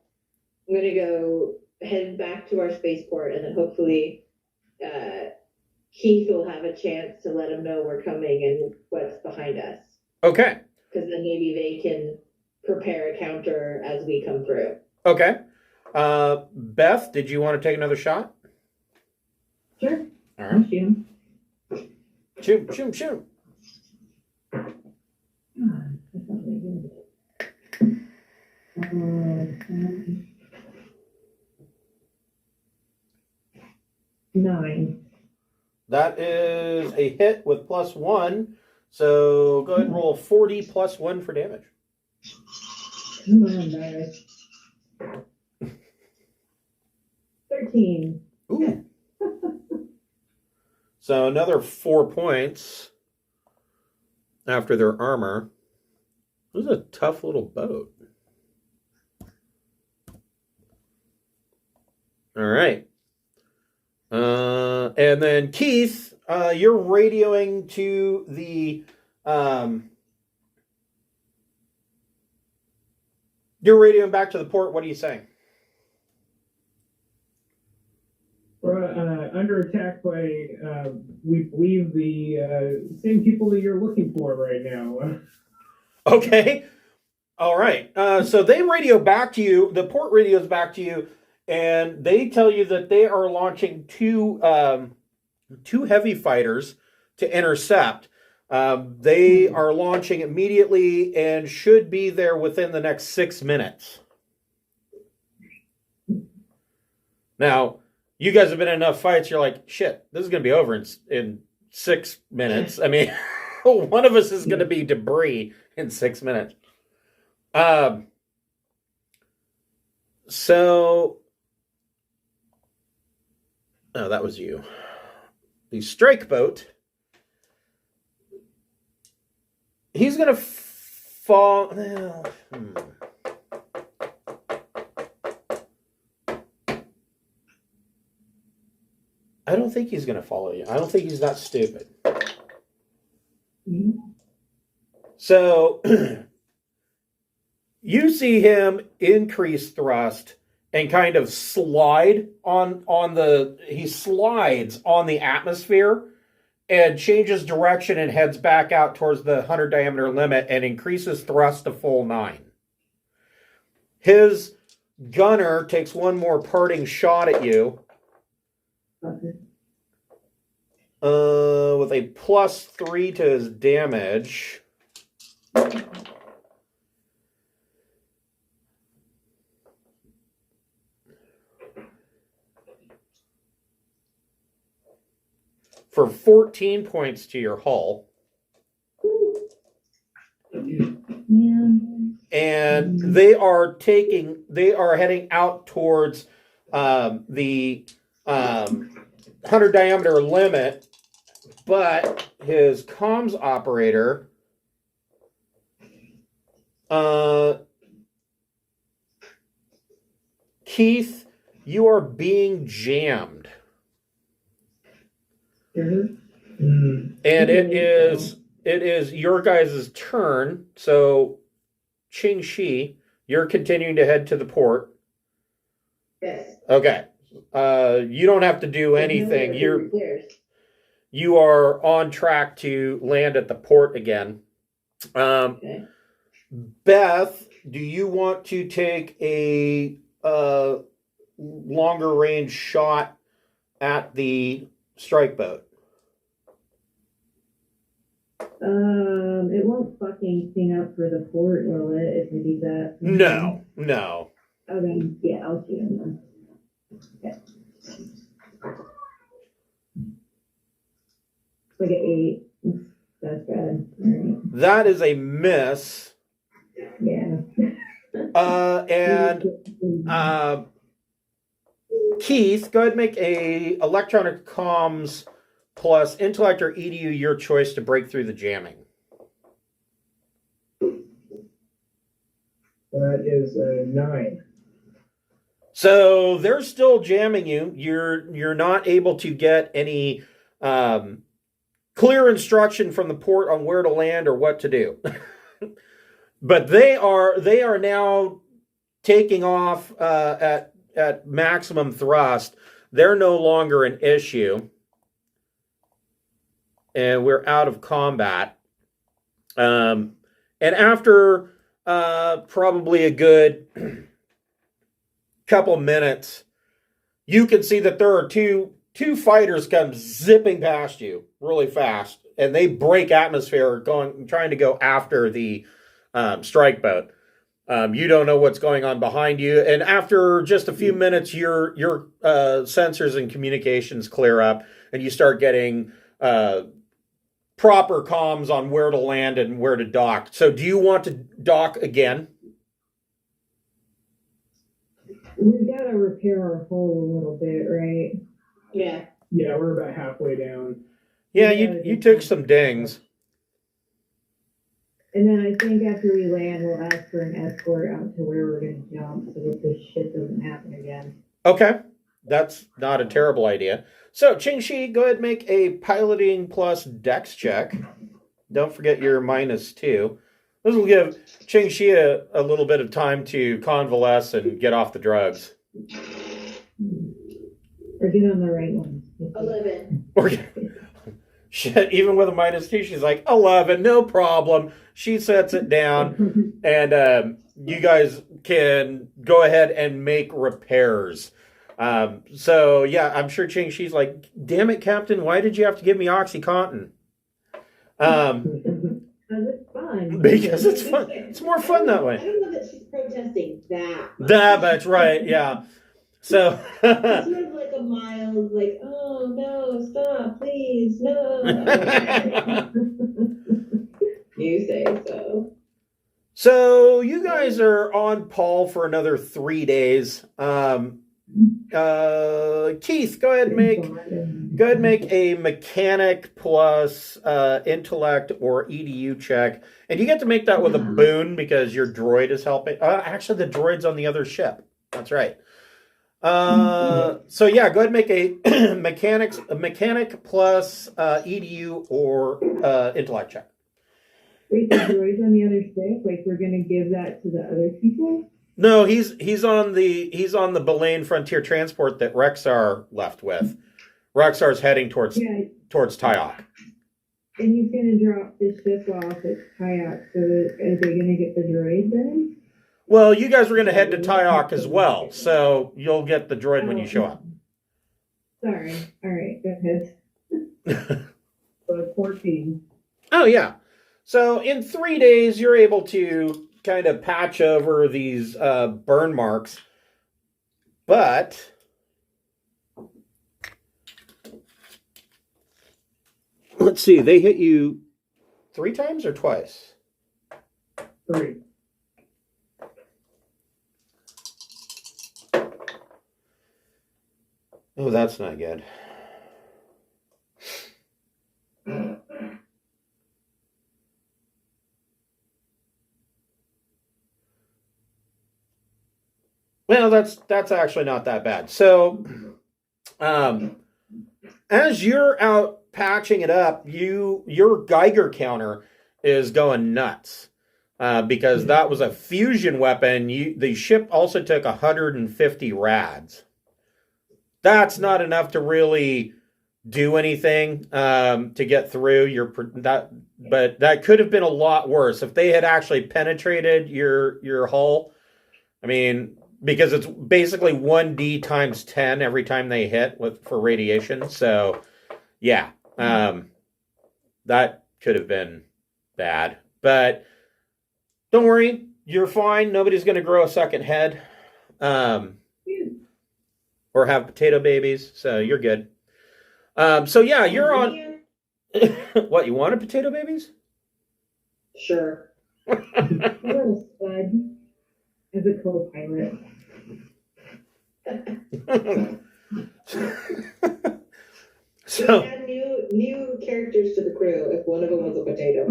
head back to our spaceport, and then hopefully Keith will have a chance to let him know we're coming and what's behind us. Okay. because then maybe they can prepare a counter as we come through. Okay. Beth, did you want to take another shot? Sure. All I'll right. shoot him. Shoot. That's not really good. 9. That is a hit with +1. So go ahead and roll 40 + 1 for damage. Come on, guys. 13. Ooh. So another 4 points after their armor. This is a tough little boat. All right. And then Keith, you're radioing to the you're radioing back to the port. What are you saying? We're under attack by, we believe, the same people that you're looking for right now. Okay. All right. So they radio back to you. The port radios back to you, and they tell you that they are launching two heavy fighters to intercept. They are launching immediately and should be there within the next 6 minutes. Now, you guys have been in enough fights. You're like, shit, this is going to be over in 6 minutes. I mean, one of us is going to be debris in 6 minutes. So, oh, that was you. The strike boat. He's going to fall. I don't think he's going to follow you. I don't think he's that stupid. So you see him increase thrust and kind of slide he slides on the atmosphere and changes direction and heads back out towards the 100 diameter limit and increases thrust to full 9. His gunner takes one more parting shot at you. With a +3 to his damage. For 14 points to your hull. And they are heading out towards the 100 diameter limit, but his comms operator Keith, you are being jammed. And it is your guys' turn. So Ching Shi, you're continuing to head to the port. Yes. Okay. You don't have to do anything. You are on track to land at the port again. Okay. Beth, do you want to take a longer range shot at the strike boat? It won't fuck anything up for the port, will it, if we do that? No. Okay, yeah, I'll shoot him then. Okay. It's like an 8. That's bad. Right. That is a miss. Yeah. And Keith, go ahead and make a electronic comms plus intellect or EDU, your choice, to break through the jamming. That is a 9. So they're still jamming you. You're not able to get any clear instruction from the port on where to land or what to do. But they are now taking off at maximum thrust. They're no longer an issue. And we're out of combat. And after probably a good couple minutes, you can see that there are two fighters come zipping past you really fast, and they break atmosphere trying to go after the strike boat. You don't know what's going on behind you, and after just a few minutes, your sensors and communications clear up, and you start getting proper comms on where to land and where to dock. So, do you want to dock again? We gotta repair our hull a little bit, right? Yeah. Yeah, we're about halfway down. Yeah, you took some dings. And then I think after we land, we'll ask for an escort out to where we're gonna jump so that this shit doesn't happen again. Okay, that's not a terrible idea. So, Qingxi, go ahead and make a piloting plus dex check. Don't forget your -2. This will give Qingxi a little bit of time to convalesce and get off the drugs. Or get on the right one. 11. Shit, even with a -2, she's like, 11, no problem. She sets it down, and you guys can go ahead and make repairs. So, yeah, I'm sure Qingxi's like, damn it, Captain, why did you have to give me OxyContin? Because it's fun. Because it's fun. It's more fun that I way. don't know that she's protesting that much. That much, right, yeah. So, It's sort of like a mild, like, oh, no, stop, please, no. You say so. so you guys are on Paul for another 3 days. Keith, go ahead and make a mechanic plus intellect or EDU check, and you get to make that with a boon because your droid is helping. Actually, the droid's on the other ship. That's right. So yeah, go ahead and make a mechanic plus EDU or intellect check. Wait, the droid's on the other ship? Like we're gonna give that to the other people? No, he's on the Belaine Frontier Transport that Rexar left with. Rexar's heading towards Tyok. And he's gonna drop the ship off at Kayak, so are they gonna get the droid then? Well, you guys were going to head to Tyok as well, so you'll get the droid when you show up. Sorry. All right, go ahead. So 14. Oh, yeah. So in 3 days, you're able to kind of patch over these burn marks. But let's see, they hit you 3 times or twice? 3. Oh, that's not good. Well, that's actually not that bad. So, as you're out patching it up, your Geiger counter is going nuts because that was a fusion weapon. The ship also took 150 rads. That's not enough to really do anything to get through but that could have been a lot worse if they had actually penetrated your hull. I mean, because it's basically 1D times 10 every time they hit for radiation. So, yeah, that could have been bad. But don't worry, you're fine. Nobody's going to grow a second head. Or have potato babies, so you're good. So yeah, you're on. What, you wanted potato babies? Sure. A little spud as a co-pilot. So add new characters to the crew if one of them was a potato.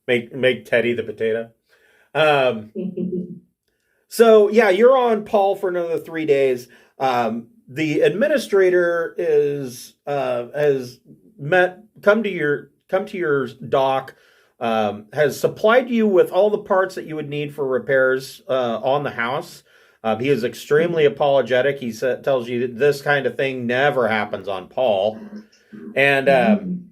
make Teddy the potato. So yeah, you're on Paul for another 3 days. The administrator has come to your dock, has supplied you with all the parts that you would need for repairs on the house. He is extremely apologetic. He tells you that this kind of thing never happens on Paul, and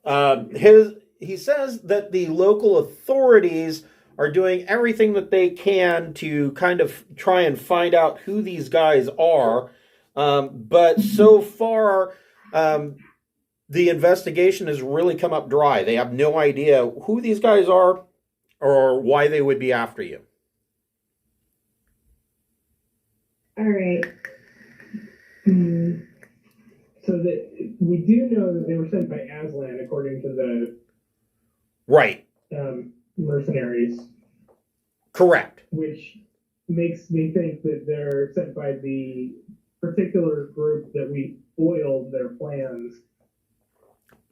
He says that the local authorities are doing everything that they can to kind of try and find out who these guys are. But so far, the investigation has really come up dry. They have no idea who these guys are or why they would be after you. All right. So that we do know that they were sent by Aslan, according to the Right. mercenaries, Correct. which makes me think that they're sent by the particular group that we foiled their plans.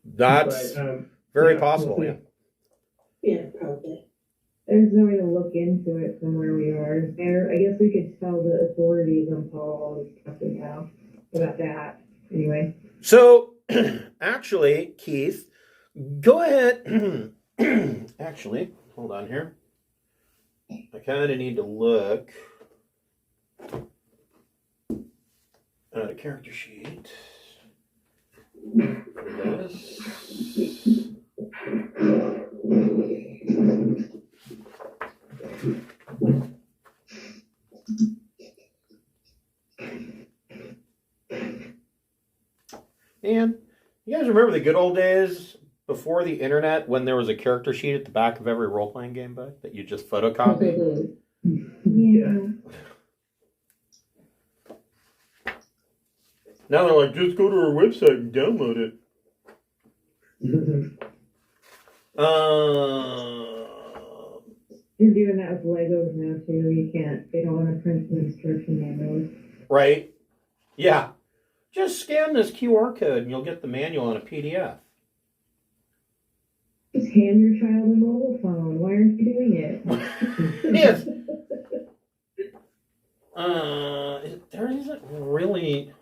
That's But, very yeah, possible. we'll Yeah. see. Yeah, probably. There's no way to look into it from where we are. I guess we could tell the authorities on Paul something now about that. Anyway. So, actually, Keith, go ahead. Actually, hold on here. I kind of need to look at a character sheet for this. And you guys remember the good old days before the internet when there was a character sheet at the back of every role-playing game book that you just photocopy? Yeah. Now they're like, just go to our website and download it. You're doing that with Legos now too. You can't. They don't want to print the instruction manuals. Right? Yeah. Just scan this QR code and you'll get the manual in a PDF. Just hand your child a mobile phone. Why aren't you doing it? Yes. There isn't really.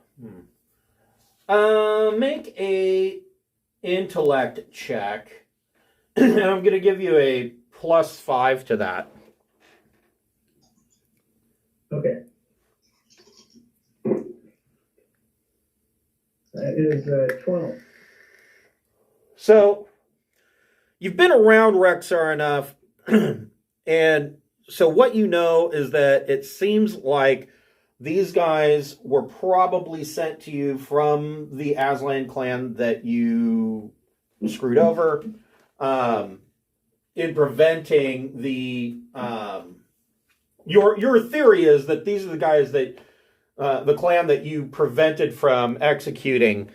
Make a intellect check, and I'm going to give you a +5 to that. Okay. That is 12. So, you've been around Rexar enough, and so what you know is that it seems like these guys were probably sent to you from the Aslan clan that you screwed over, in preventing the. Your theory is that these are the guys that the clan that you prevented from executing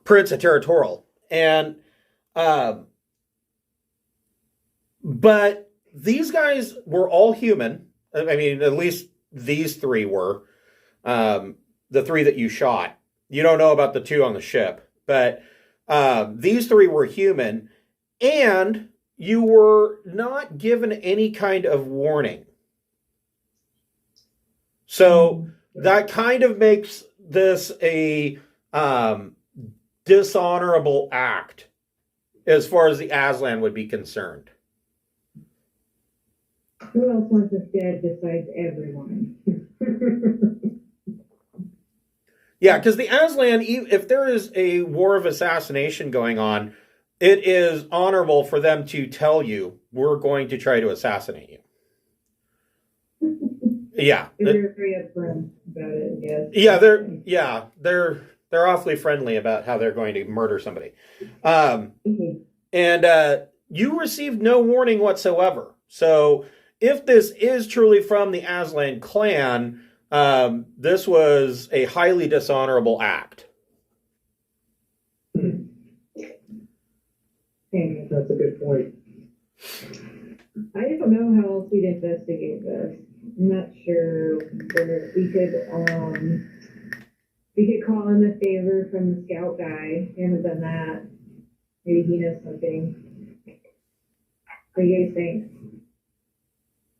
Prince of Territorial, and but these guys were all human. I mean, at least these three were. The three that you shot. You don't know about the two on the ship, but these three were human, and you were not given any kind of warning. So that kind of makes this a dishonorable act as far as the Aslan would be concerned. Who else wants us dead besides everyone? Yeah, because the Aslan, if there is a war of assassination going on, it is honorable for them to tell you, we're going to try to assassinate you. Yeah. They're very upfront about it, yes. Yeah, they're awfully friendly about how they're going to murder somebody. And you received no warning whatsoever. So if this is truly from the Aslan clan, this was a highly dishonorable act. That's a good point. I don't know how else we'd investigate this. I'm not sure whether we could call in a favor from the scout guy. We haven't done that. Maybe he knows something. What do you guys think?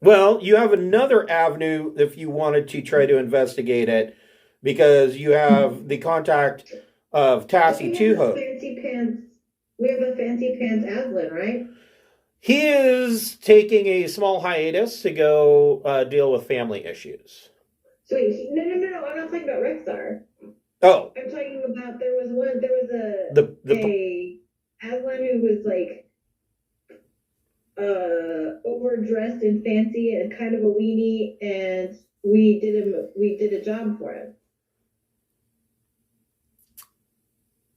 Well, you have another avenue if you wanted to try to investigate it, because you have the contact of Tassie Tuho. We have a fancy pants Aslan, right? He is taking a small hiatus to go deal with family issues. So wait, no, I'm not talking about Rexar. Oh, I'm talking about there was a the Aslan who was like overdressed and fancy and kind of a weenie, and we did a job for him.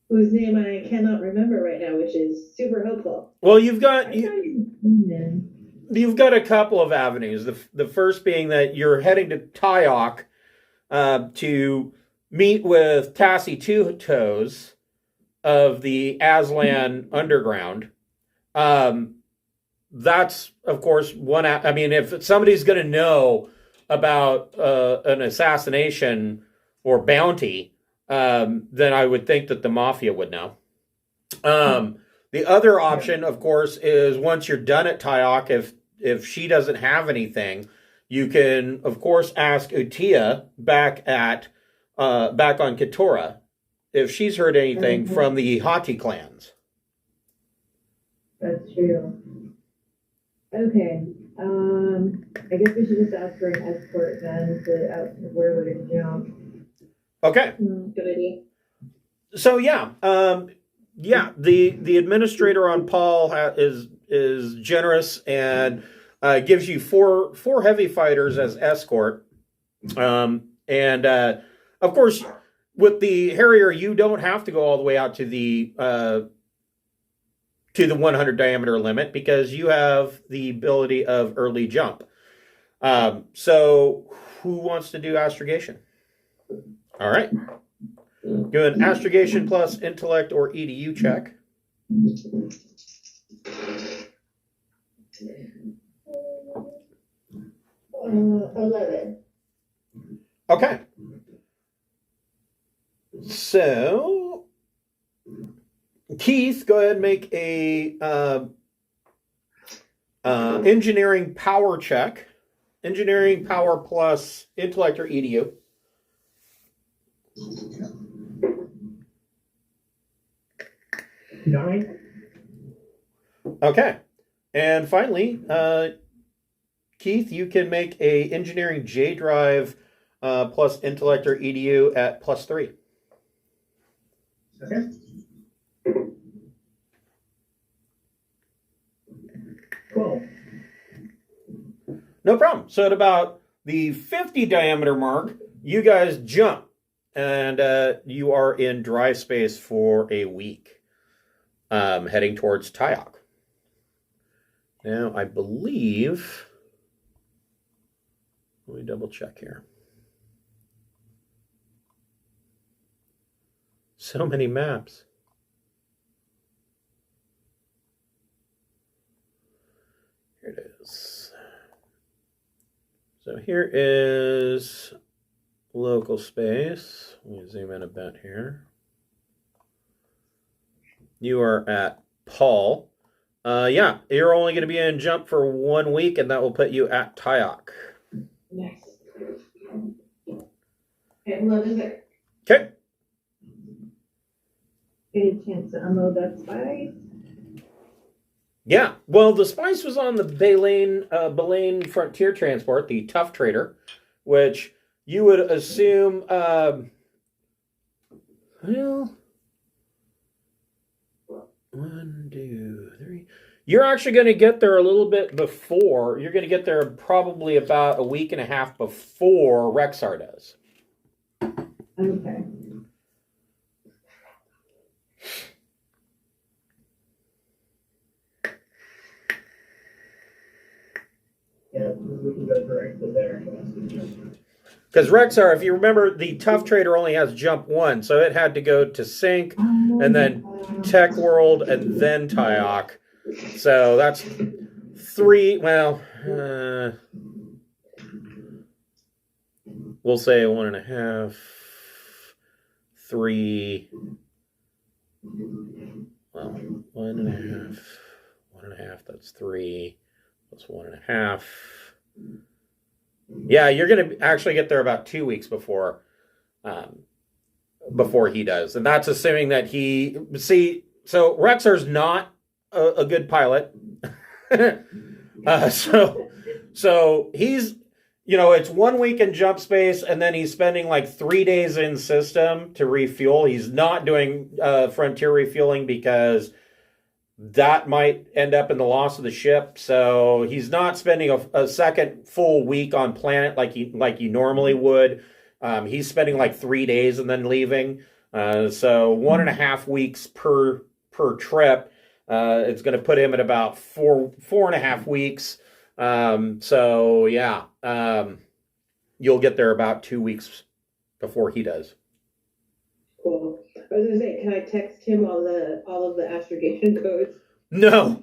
Whose name I cannot remember right now, which is super helpful. well, I thought you've got a couple of avenues. The first being that you're heading to Tyok to meet with Tassie Two Toes of the Aslan Underground. That's, of course, one. I mean, if somebody's going to know about an assassination or bounty, then I would think that the mafia would know. The other option, of course, is once you're done at Tyok, if she doesn't have anything, you can, of course, ask Utia back on Keturah if she's heard anything from the Hati clans. That's true. Okay. I guess we should just ask for an escort then out to where we're gonna jump. Okay. Good idea. So the administrator on Paal is generous and gives you four heavy fighters as escort, and of course with the Harrier you don't have to go all the way out to the 100 diameter limit because you have the ability of early jump. So who wants to do astrogation? All right. Do an astrogation plus intellect or EDU check. 11. Okay. So, Keith, go ahead and make a engineering power check. Engineering power plus intellect or EDU. 9. Okay. And finally, Keith, you can make a engineering J drive plus intellect or EDU at +3. Okay. Cool. No problem. So at about the 50 diameter mark, you guys jump, and you are in dry space for a week, heading towards Tyok. Now, I believe... Let me double check here. So many maps. Here it is. So here is local space. Let me zoom in a bit here. You are at Paal. Yeah, you're only going to be in jump for 1 week, and that will put you at Tyok. Nice. And what is it? Okay. Any chance to unload that spice? Yeah, well, the spice was on the Belaine Frontier Transport, the Tough Trader, which you would assume, well, 1, 2, 3. You're actually going to get there a little bit before. You're going to get there probably about a week and a half before Rexar does. Okay. Yeah, we can go directly there. Because Rexar, if you remember, the Tough Trader only has jump 1, so it had to go to Sync, and then Tech World, and then Tyok. So that's 3, well, we'll say 1.5, 3, well, 1.5, that's 3, plus 1.5. Yeah, you're going to actually get there about 2 weeks before he does. And that's assuming that so Rexar's not a good pilot. So he's it's 1 week in jump space, and then he's spending like 3 days in system to refuel. He's not doing frontier refueling because that might end up in the loss of the ship. So he's not spending a second full week on planet like he normally would. He's spending like 3 days and then leaving. So 1.5 weeks per trip. It's going to put him at about 4.5 weeks. So yeah, you'll get there about 2 weeks before he does. Cool. I was gonna say, can I text him all of the astrogation codes? No.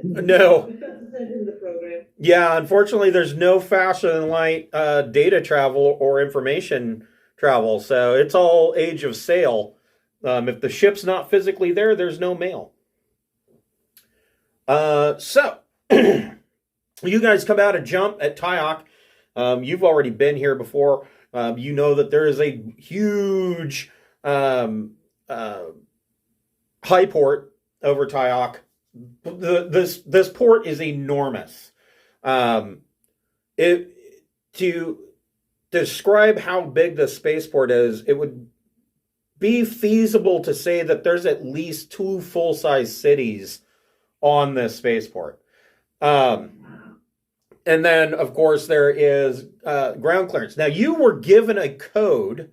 No. Send him the program. Yeah, unfortunately, there's no faster than light data travel or information travel. So it's all age of sail. If the ship's not physically there, there's no mail. So you guys come out a jump at Tyok. You've already been here before. You know that there is a huge high port over Tyok. This port is enormous. To describe how big the spaceport is, it would be feasible to say that there's at least 2 full-size cities on this spaceport. And then, of course, there is ground clearance. Now, you were given a code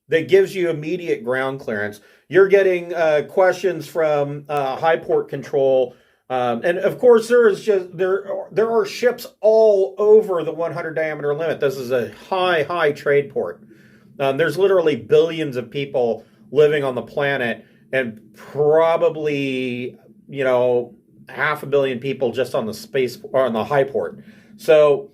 that gives you immediate ground clearance. You're getting questions from high port control. And, of course, there are ships all over the 100 diameter limit. This is a high trade port. There's literally billions of people living on the planet, and probably, 500 million people just on the space or on the high port. So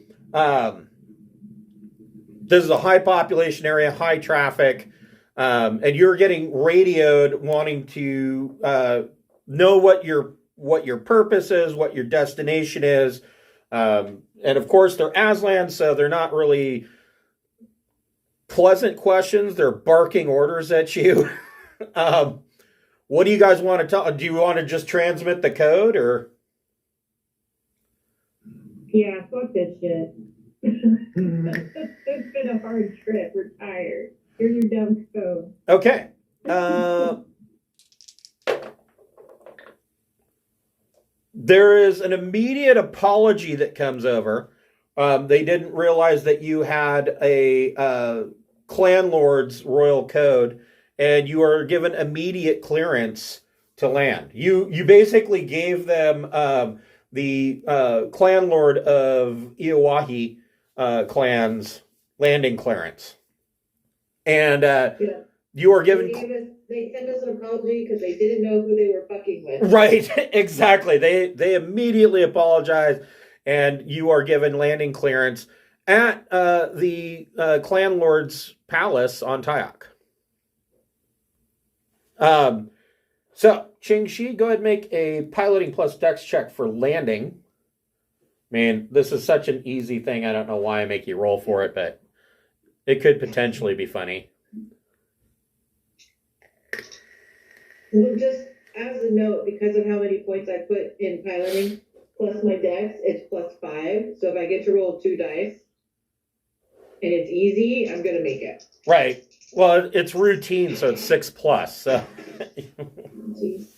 this is a high population area, high traffic, and you're getting radioed wanting to know what your purpose is, what your destination is. And of course, they're Aslan, so they're not really pleasant questions. They're barking orders at you. What do you guys want to tell? Do you want to just transmit the code, or? Yeah, fuck that shit. It's been a hard trip. We're tired. Here's your dumb code. Okay. There is an immediate apology that comes over. They didn't realize that you had a clan lord's royal code, and you are given immediate clearance to land. You basically gave them the clan lord of Iowahi clan's landing clearance, and you are given. They sent us an apology because they didn't know who they were fucking with. Right, exactly. They immediately apologize, and you are given landing clearance at the clan lord's palace on Tyok. So, Ching-Shi, go ahead and make a piloting plus dex check for landing. Man, this is such an easy thing. I don't know why I make you roll for it, but it could potentially be funny. Well, just as a note, because of how many points I put in piloting, plus my dex, it's +5. So if I get to roll 2 dice and it's easy, I'm going to make it. Right. Well, it's routine, so it's 6+. So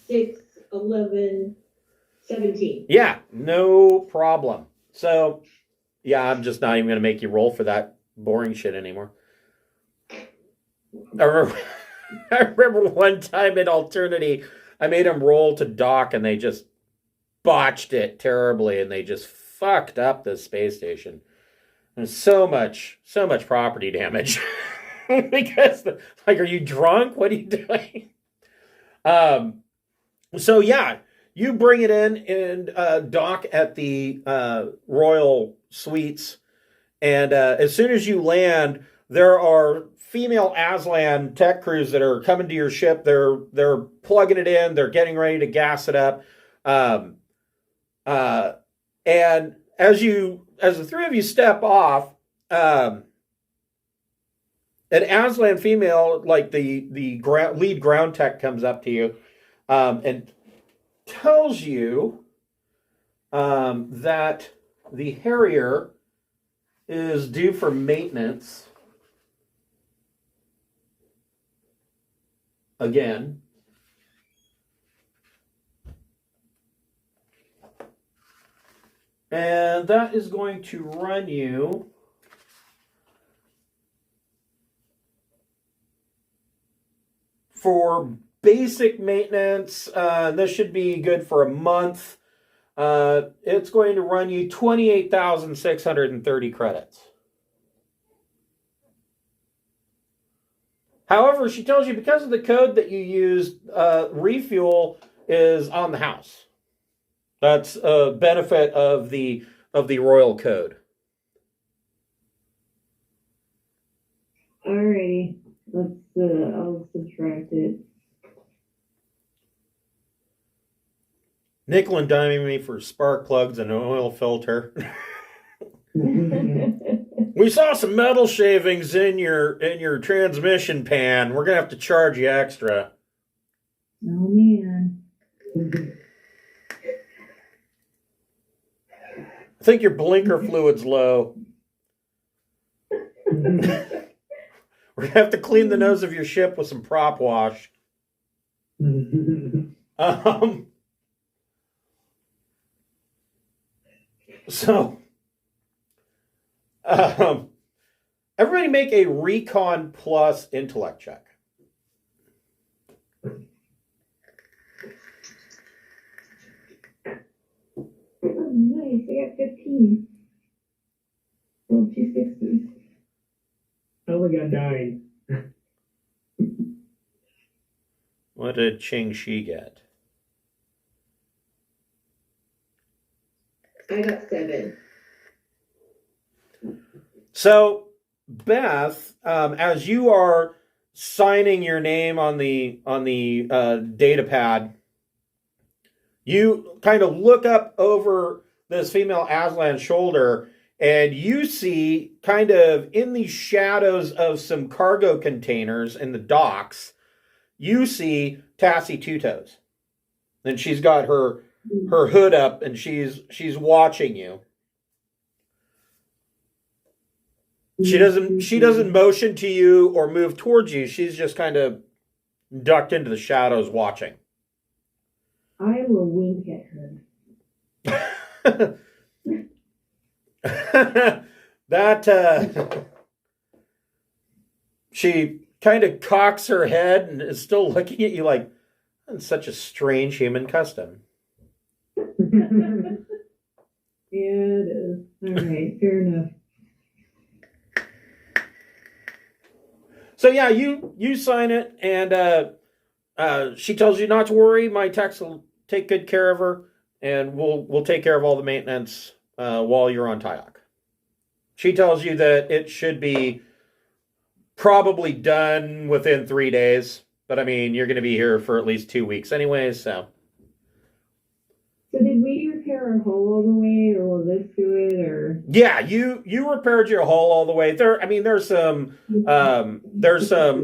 6, 11, 17. Yeah, no problem. So, yeah, I'm just not even going to make you roll for that boring shit anymore. I remember one time in Alternity, I made them roll to dock, and they just botched it terribly, and they just fucked up the space station. There's so much property damage. Because, are you drunk? What are you doing? So, yeah, you bring it in and dock at the Royal Suites, and as soon as you land, there are female Aslan tech crews that are coming to your ship. They're plugging it in. They're getting ready to gas it up. And as the three of you step off, an Aslan female, like the lead ground tech, comes up to you and tells you that the Harrier is due for maintenance again. And that is going to run you for basic maintenance. This should be good for a month. It's going to run you 28,630 credits. However, she tells you because of the code that you used, refuel is on the house. That's a benefit of the Royal Code. Alrighty, let's. I'll subtract it. Nickel and diming me for spark plugs and an oil filter. We saw some metal shavings in your transmission pan. We're gonna have to charge you extra. Oh man. I think your blinker fluid's low. We're gonna have to clean the nose of your ship with some prop wash. Everybody make a Recon Plus intellect check. Oh, nice. I got 15. Well, 2 60s. I only got 9. What did Ching Shi get? I got 7. So, Beth, as you are signing your name on the data pad, you kind of look up over this female Aslan's shoulder, and you see kind of in the shadows of some cargo containers in the docks, you see Tassie Two Toes. And she's got her hood up, and she's watching you. She doesn't motion to you or move towards you. She's just kind of ducked into the shadows watching. I will wink at her. She kind of cocks her head and is still looking at you like, that's such a strange human custom. Yeah, it is. All right, fair enough. So yeah, you sign it, and she tells you not to worry. My techs will take good care of her, and we'll take care of all the maintenance while you're on Tyock. She tells you that it should be probably done within 3 days, but I mean, you're going to be here for at least 2 weeks anyways, so. So did we repair our hull all the way, or will this do it, or? Yeah, you repaired your hull all the way. There's some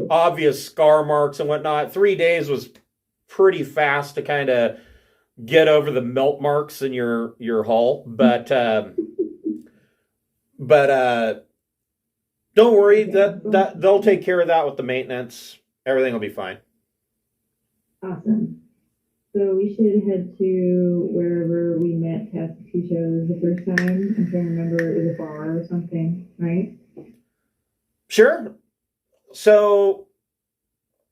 obvious scar marks and whatnot. 3 days was pretty fast to kind of get over the melt marks in your hull, but don't worry, that they'll take care of that with the maintenance. Everything will be fine. Awesome. So we should head to wherever we met Tacitus the first time. I'm trying to remember, it was a bar or something, right? Sure. So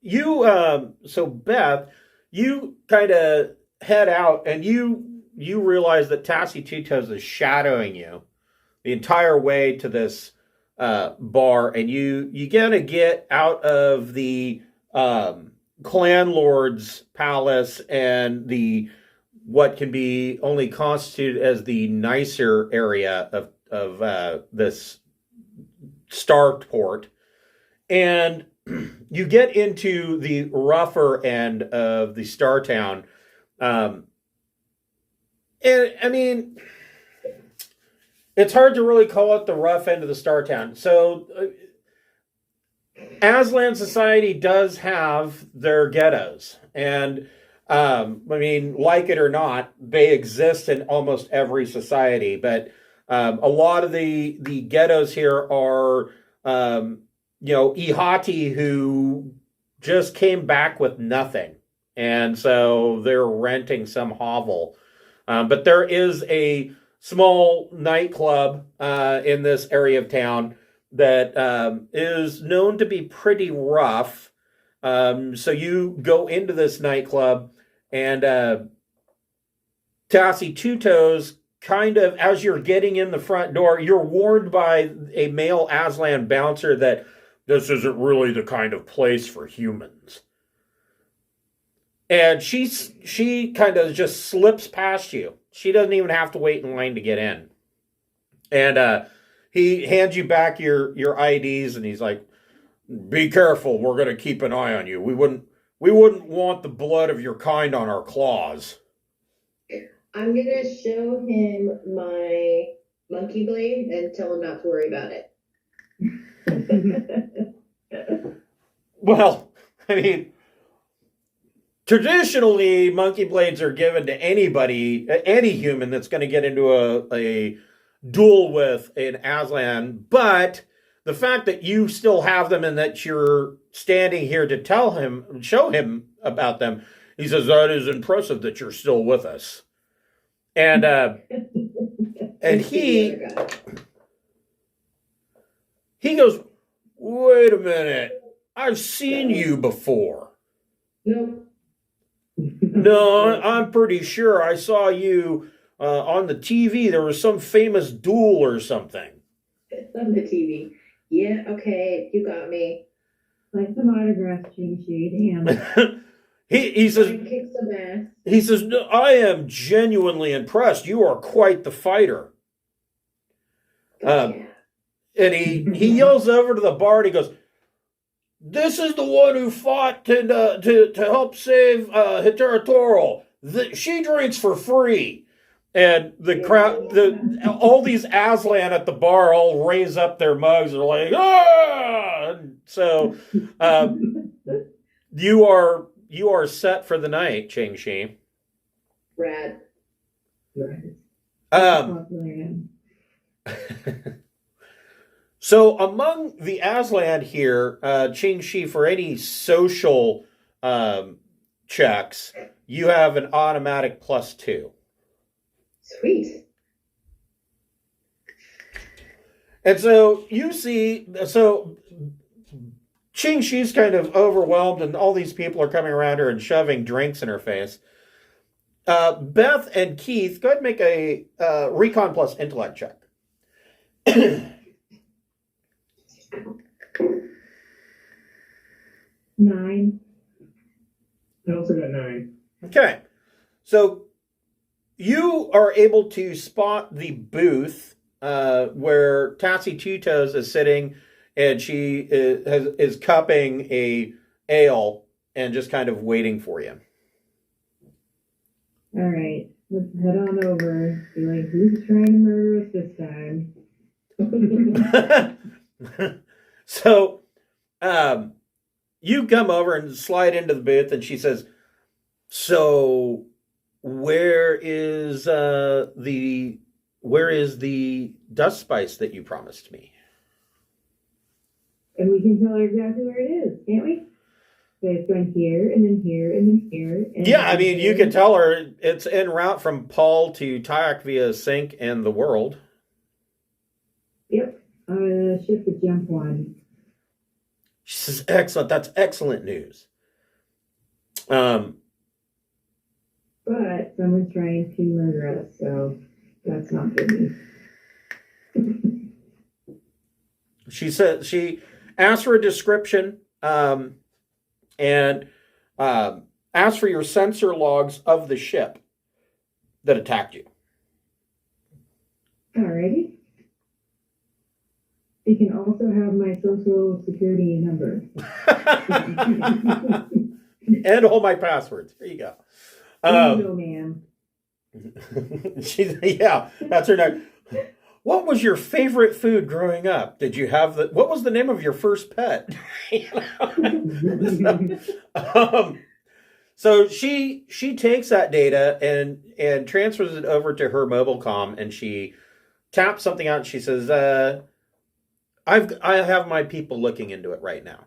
Beth, you kind of head out, and you realize that Tacitus is shadowing you the entire way to this bar, and you gotta get out of the clan lord's palace and the what can be only constituted as the nicer area of this Starport, and you get into the rougher end of the Star Town. And I mean, it's hard to really call it the rough end of the Star Town. So Aslan society does have their ghettos, and I mean, like it or not, they exist in almost every society. But A lot of the ghettos here are, Ihati who just came back with nothing. And so they're renting some hovel. But there is a small nightclub in this area of town that is known to be pretty rough. So you go into this nightclub, and Tassie Two Toes, kind of as you're getting in the front door, you're warned by a male Aslan bouncer that this isn't really the kind of place for humans. And she kind of just slips past you. She doesn't even have to wait in line to get in. And he hands you back your IDs, and he's like, "Be careful. We're going to keep an eye on you. We wouldn't want the blood of your kind on our claws." I'm gonna show him my monkey blade and tell him not to worry about it. Well, I mean, traditionally, monkey blades are given to anybody, any human that's going to get into a duel with an Aslan. But the fact that you still have them and that you're standing here to show him about them, he says, that is impressive that you're still with us. And he goes, "Wait a minute, I've seen you before." Nope. "No, I'm pretty sure I saw you on the TV. There was some famous duel or something." On the TV. Yeah, okay, you got me. Like some autographs, Ching-Chi, damn. He says, Kick some ass. he says, "No, I am genuinely impressed. You are quite the fighter." Gotcha. And he yells over to the bar, and he goes, "This is the one who fought to help save Hitteratoro. She drinks for free." And the crowd, all these Aslan at the bar all raise up their mugs and are like, "Ah!" And so you are set for the night, Ching-Chi. Rad. So among the Aslan here, Ching-Chi, for any social checks, you have an automatic +2. Sweet. And so you see, Ching-Chi's kind of overwhelmed, and all these people are coming around her and shoving drinks in her face. Beth and Keith, go ahead and make a Recon plus Intellect check. 9. I also got 9. Okay. So you are able to spot the booth where Tassie Two Toes is sitting, and she is cupping a ale and just kind of waiting for you. All right, let's head on over. Be like, who's trying to murder us this time? So you come over and slide into the booth, and she says, "So where is the dust spice that you promised me?" And we can tell her exactly where it is, can't we? So it's going here, and then here, and then here. And Yeah, I mean, you can tell her it's en route from Paul to Tyak via Sync and the World. Yep, ship the jump one. She says, "Excellent. That's excellent news." But someone's trying to murder us, so that's not good news. She said she asked for a description and asked for your sensor logs of the ship that attacked you. Alrighty. You can also have my social security number. And all my passwords. There you go. No, ma'am. Yeah, that's her name. What was your favorite food growing up? Did you have what was the name of your first pet? So she takes that data and transfers it over to her mobile comm, and she taps something out and she says, I have my people looking into it right now.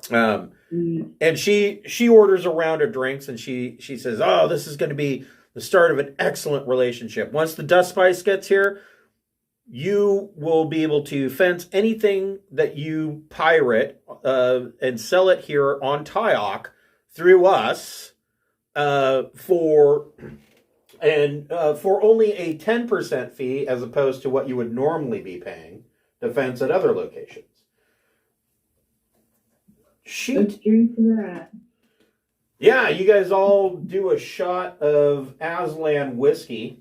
And she orders a round of drinks and she says, oh, this is going to be the start of an excellent relationship. Once the dust spice gets here, you will be able to fence anything that you pirate and sell it here on Tyok through us for only a 10% fee as opposed to what you would normally be paying to fence at other locations. Let's drink to that. Yeah, you guys all do a shot of Aslan whiskey,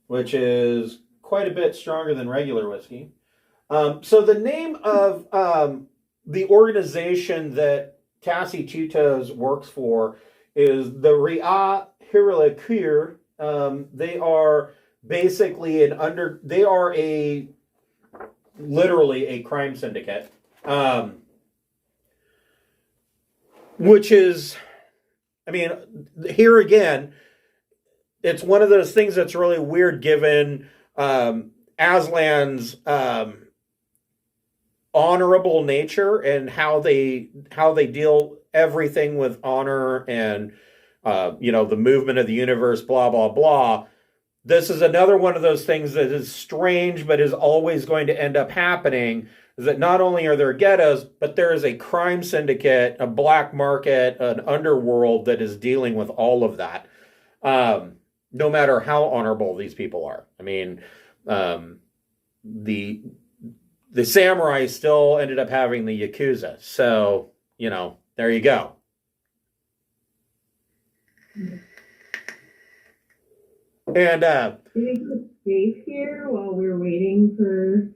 which is quite a bit stronger than regular whiskey. So the name of the organization that Tassie Two Toes works for is the Ria Hiralakur. They are basically literally a crime syndicate. Which is, I mean, here again, it's one of those things that's really weird given Aslan's honorable nature and how they deal everything with honor and the movement of the universe, blah blah blah. This is another one of those things that is strange, but is always going to end up happening. Is that not only are there ghettos, but there is a crime syndicate, a black market, an underworld that is dealing with all of that. No matter how honorable these people are. I mean, the samurai still ended up having the Yakuza. So, there you go. And do you think it's safe here while we're waiting for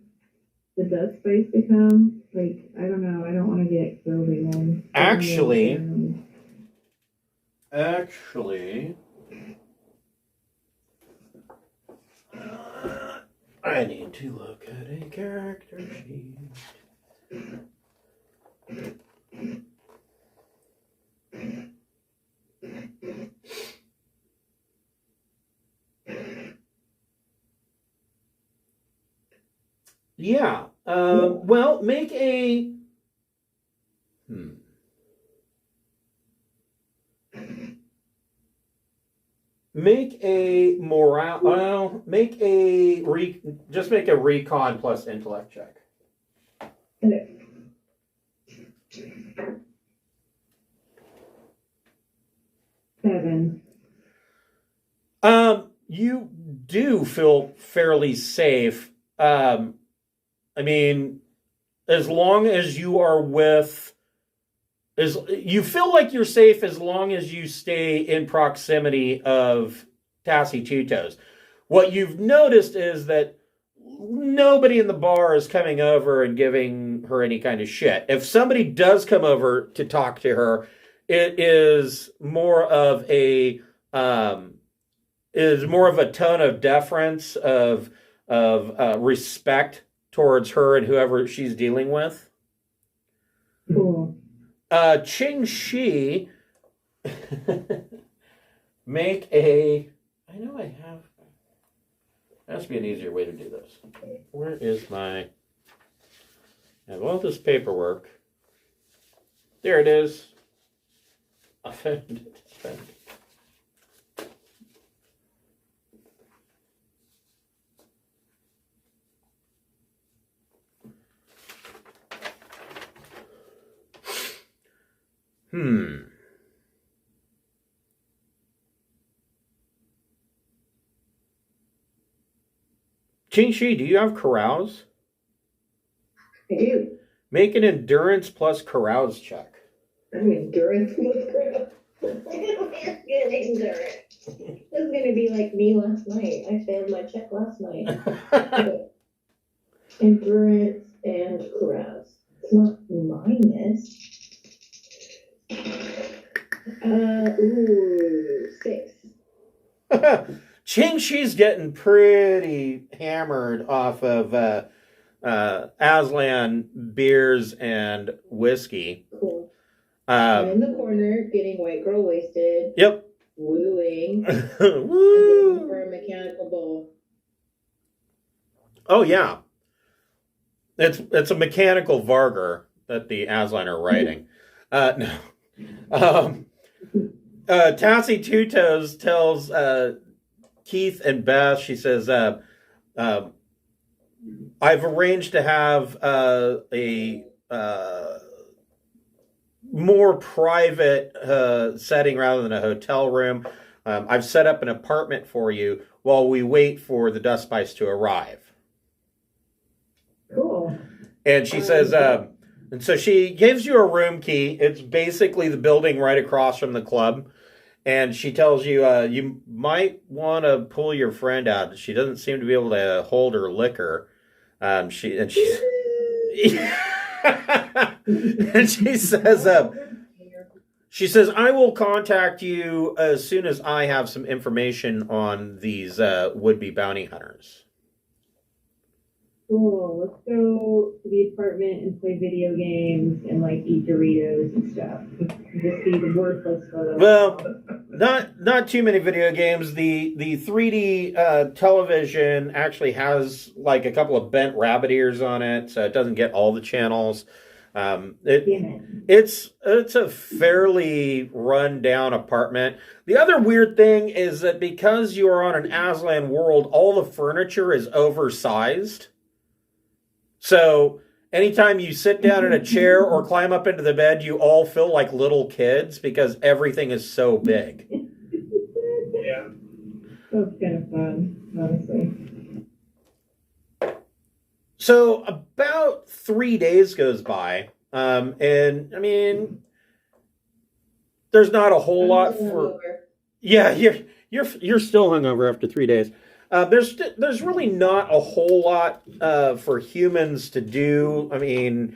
the dust spice to come? Like, I don't know. I don't want to get killed again. Actually, I need to look at a character sheet. Yeah. Well, make a... Make a morale... Well, just make a recon plus intellect check. Okay. 7. You do feel fairly safe. I mean, as long as you are you feel like you're safe as long as you stay in proximity of Tassie Two Toes. What you've noticed is that nobody in the bar is coming over and giving her any kind of shit. If somebody does come over to talk to her, it is more of a tone of deference, of respect towards her and whoever she's dealing with. Cool. Ching Shi, make a... I know I have... There has to be an easier way to do this. Where is my... I have all this paperwork. There it is. I found it. Qingxi, do you have carouse? I do. Make an endurance plus carouse check. I'm endurance plus carouse. Good endurance. This is gonna be like me last night. I failed my check last night. Endurance and carouse. It's not minus. 6. Qingxi's getting pretty hammered off of Aslan beers and whiskey. Cool. I'm in the corner getting white girl wasted. Yep. Wooing. Woo! For a mechanical mobile. Oh yeah, it's a mechanical Vargar that the Aslan are riding. No. Tassie Two Toes tells Keith and Beth. She says, "I've arranged to have a more private setting rather than a hotel room. I've set up an apartment for you while we wait for the Dust Spice to arrive." Cool. And she says, and so she gives you a room key. It's basically the building right across from the club. And she tells you, you might want to pull your friend out. She doesn't seem to be able to hold her liquor. And she and she says, I will contact you as soon as I have some information on these would-be bounty hunters. Cool. Let's go to the apartment and play video games and like eat Doritos and stuff. Just be the worthless photos. Well, not too many video games. The 3D television actually has like a couple of bent rabbit ears on it, so it doesn't get all the channels. It's a fairly run down apartment. The other weird thing is that because you are on an Aslan world, all the furniture is oversized. So anytime you sit down in a chair or climb up into the bed, you all feel like little kids because everything is so big. Yeah. That's kind of fun, honestly. So about 3 days goes by, and I mean, there's not a whole lot for. Yeah, you're still hungover after 3 days. There's really not a whole lot for humans to do. I mean,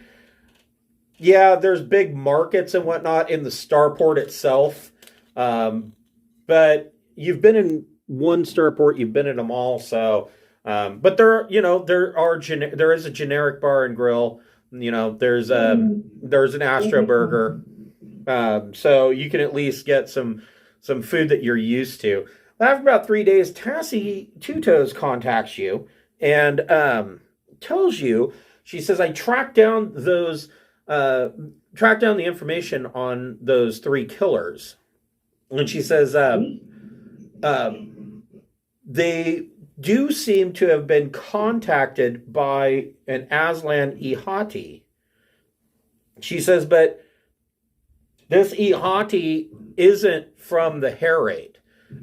yeah, there's big markets and whatnot in the starport itself, but you've been in one starport, you've been in them all. So, but there is a generic bar and grill. You know, there's an Astro Burger, so you can at least get some food that you're used to. After about 3 days, Tassie Two Toes contacts you and tells you, she says, I tracked down the information on those 3 killers. And she says, they do seem to have been contacted by an Aslan Ihati. She says, but this Ihati isn't from the Hair Raid.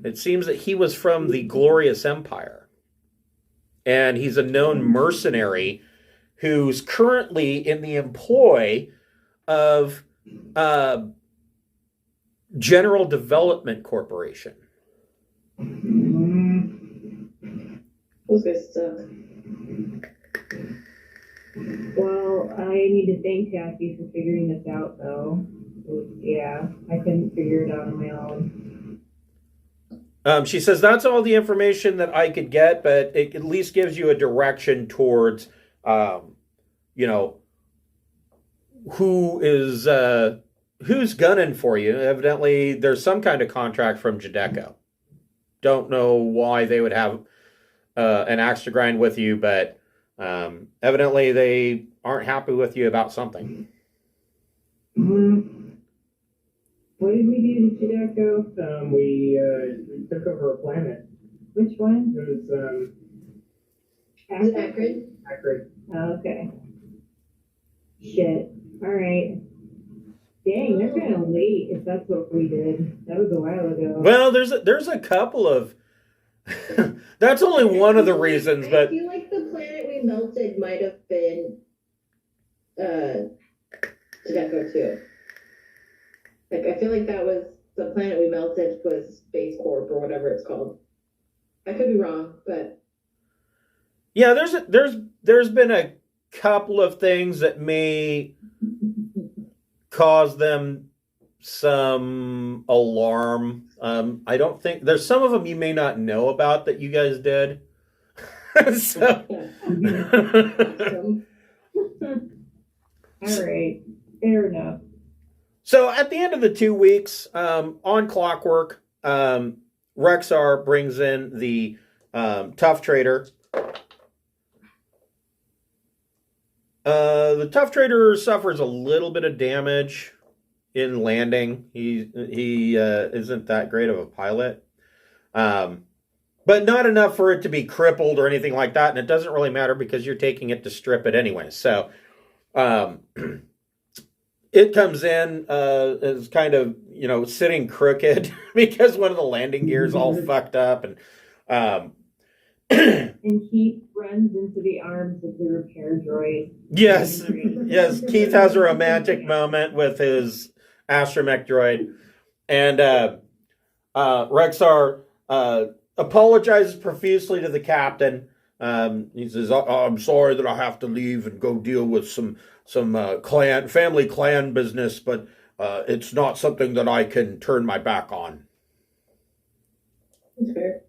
It seems that he was from the Glorious Empire. And he's a known mercenary who's currently in the employ of General Development Corporation. Those guys suck. Well, I need to thank Tassie for figuring this out, though. Yeah, I couldn't figure it out on my own. She says that's all the information that I could get, but it at least gives you a direction towards, who's gunning for you. Evidently, there's some kind of contract from Jadeko. Don't know why they would have an axe to grind with you, but evidently they aren't happy with you about something. What did we do to Jadeko? We took over a planet. Which one? It was Is it Akron? Akron. Oh, okay. Shit. All right. Dang, they're kind of late if that's what we did. That was a while ago. Well, there's a couple of. That's only one of the reasons, but I feel like the planet we melted might have been Jadeko too. Like, I feel like that was the planet we melted was Space Corp or whatever it's called. I could be wrong, but yeah, there's been a couple of things that may cause them some alarm. I don't think there's some of them you may not know about that you guys did. So. All right, fair enough. So at the end of the 2 weeks, on clockwork, Rexar brings in the tough trader. The tough trader suffers a little bit of damage in landing. He isn't that great of a pilot, but not enough for it to be crippled or anything like that. And it doesn't really matter because you're taking it to strip it anyway. So it comes in as kind of sitting crooked because one of the landing gears all fucked up, and And Keith runs into the arms of the repair droid. yes, Keith has a romantic moment with his astromech droid, and Rexar apologizes profusely to the captain. He says, "I'm sorry that I have to leave and go deal with some family clan business, but it's not something that I can turn my back on." That's fair.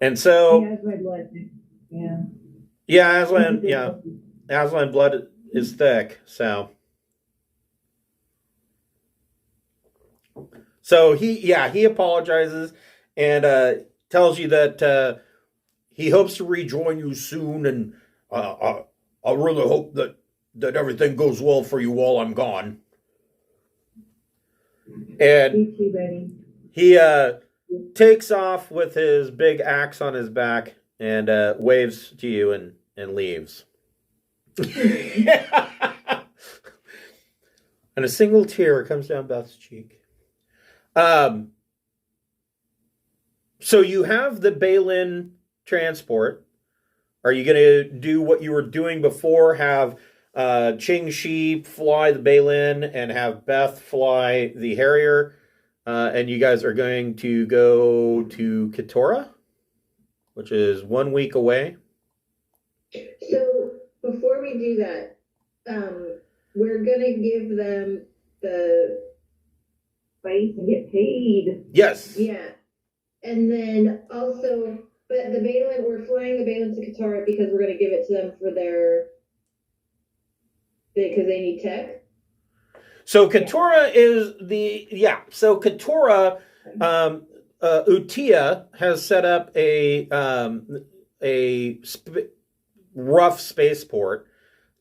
And so, He has my blood. Yeah. yeah, Aslan blood is thick, so he apologizes and tells you that he hopes to rejoin you soon, and I really hope that everything goes well for you while I'm gone. And You too, buddy. he takes off with his big axe on his back and waves to you and leaves. And a single tear comes down Beth's cheek. So you have the Balin transport. Are you going to do what you were doing before? Have Ching Shi fly the Balin and have Beth fly the Harrier? And you guys are going to go to Katora, which is 1 week away. So before we do that, we're gonna give them the Fight and get paid. Yes. yeah, and then also, but the Balin, we're flying the Balin to Qatar because we're gonna give it to them for because they need tech. So Katora is So Katora, Utia has set up a rough spaceport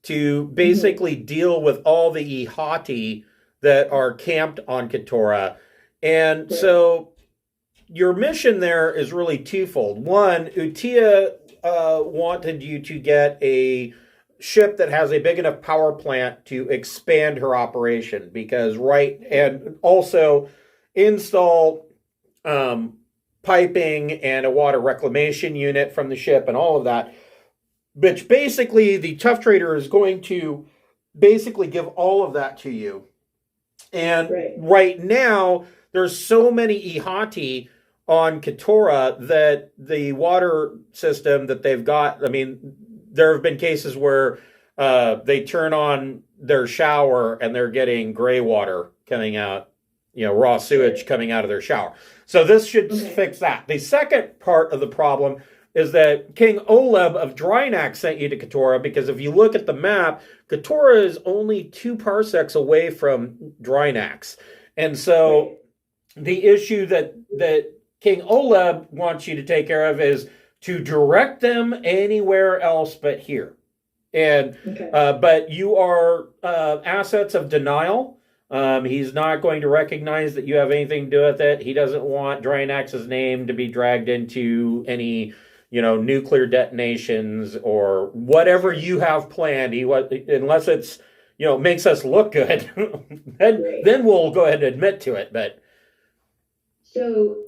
to basically deal with all the Ihati that are camped on Katora. And so your mission there is really twofold. One, Utia wanted you to get a ship that has a big enough power plant to expand her operation, and also install piping and a water reclamation unit from the ship and all of that, which basically the tough trader is going to basically give all of that to you. And right now there's so many Ihati on Katora that the water system that they've got, I mean, there have been cases where they turn on their shower and they're getting gray water coming out, raw sewage coming out of their shower. So this should fix that. The second part of the problem is that King Oleb of Drinax sent you to Katora, because if you look at the map, Katora is only 2 parsecs away from Drinax. And so the issue that King Oleb wants you to take care of is to direct them anywhere else but here. And but you are assets of denial. He's not going to recognize that you have anything to do with it. He doesn't want Drinax's name to be dragged into any nuclear detonations or whatever you have planned. Unless it's makes us look good, then we'll go ahead and admit to it. But so,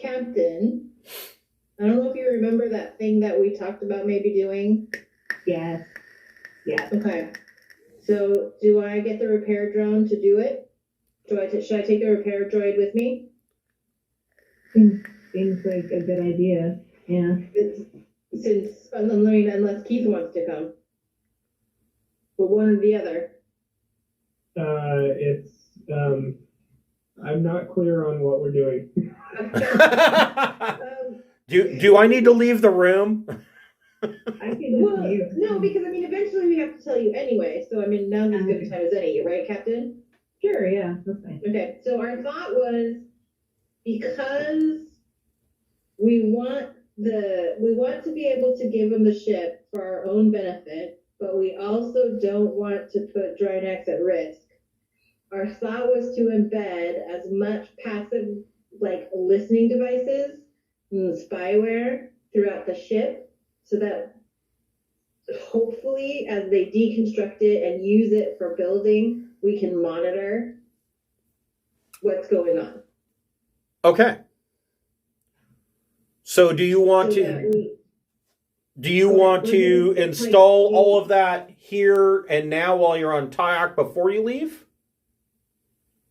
Captain, I don't know if you remember that thing that we talked about maybe doing. Yes. Yeah. Okay. So, do I get the repair drone to do it? Should I take the repair droid with me? Seems like a good idea. Yeah. Unless Keith wants to come. But one or the other. I'm not clear on what we're doing. Do I need to leave the room? No, because eventually we have to tell you anyway. So now's as good a time as any, right, Captain? Sure, yeah, that's fine. Okay, so our thought was, because we want we want to be able to give them the ship for our own benefit, but we also don't want to put Drinax at risk. Our thought was to embed as much passive, like listening devices and spyware throughout the ship, so that hopefully, as they deconstruct it and use it for building, we can monitor what's going on. Okay. So do you want to install all of that here and now while you're on Tyak before you leave?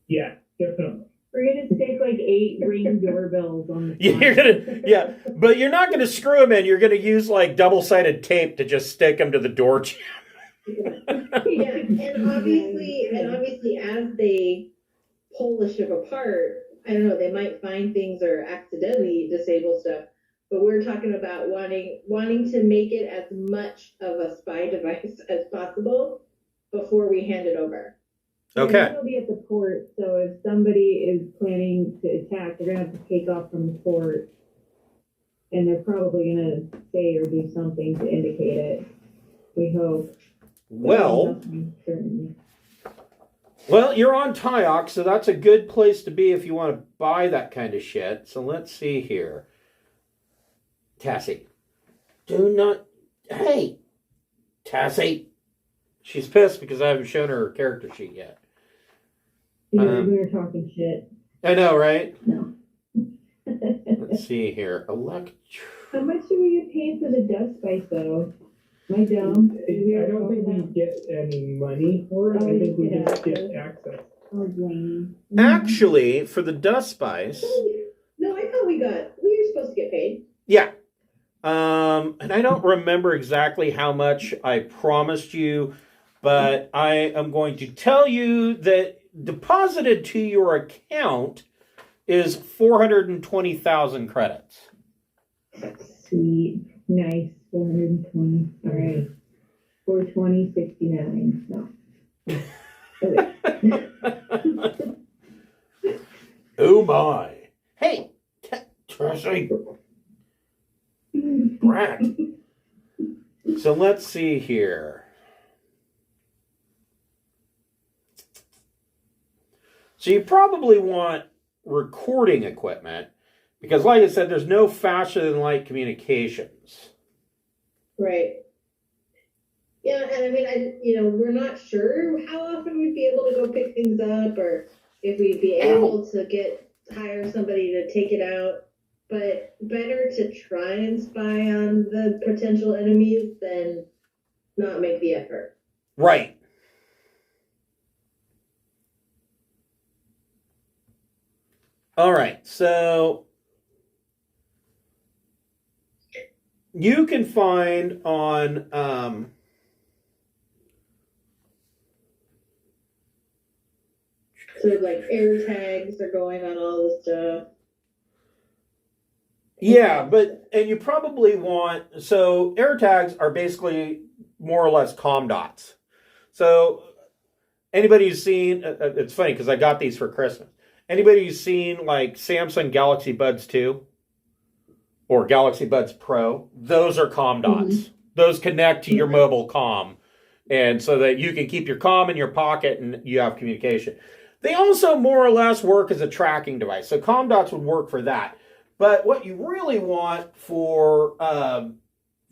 Yeah, definitely. We're gonna stick like 8 ring doorbells on the Yeah, but you're not gonna screw them in. You're gonna use like double-sided tape to just stick them to the door jam. Yeah, and obviously, as they pull the ship apart, I don't know, they might find things or accidentally disable stuff. But we're talking about wanting to make it as much of a spy device as possible before we hand it over. Okay. It'll be at the port, so if somebody is planning to attack, they're gonna have to take off from the port, and they're probably gonna say or do something to indicate it. We hope. Well, Certainly. well, you're on Tyak, so that's a good place to be if you want to buy that kind of shit. So let's see here. Tassie, do not. Hey, Tassie. She's pissed because I haven't shown her character sheet yet. We were talking shit. I know, right? No. Let's see here. How much do we get paid for the dust spice, though? Am I dumb? I don't think we get any money for it. I think we just get access. Oh, Blaine. Actually, for the dust spice. No, I thought we were supposed to get paid. Yeah. And I don't remember exactly how much I promised you, but I am going to tell you that deposited to your account is 420,000 credits. Sweet. Nice. 420. All right. 420.69. No. Okay. Oh my. Hey, Tracy. Brad. So let's see here. So you probably want recording equipment because, like I said, there's no faster than light communications. Right. Yeah, and I mean, we're not sure how often we'd be able to go pick things up, or if we'd be able to hire somebody to take it out. But better to try and spy on the potential enemies than not make the effort. Right. All right, so you can find on sort of like air tags are going on all this stuff. Yeah, and you probably want, so air tags are basically more or less comm dots. So anybody who's seen, it's funny because I got these for Christmas. Anybody who's seen like Samsung Galaxy Buds 2 or Galaxy Buds Pro, those are comm dots. Mm-hmm. Those connect to your mobile comm, and so that you can keep your comm in your pocket and you have communication. They also more or less work as a tracking device. So comm dots would work for that. But what you really want for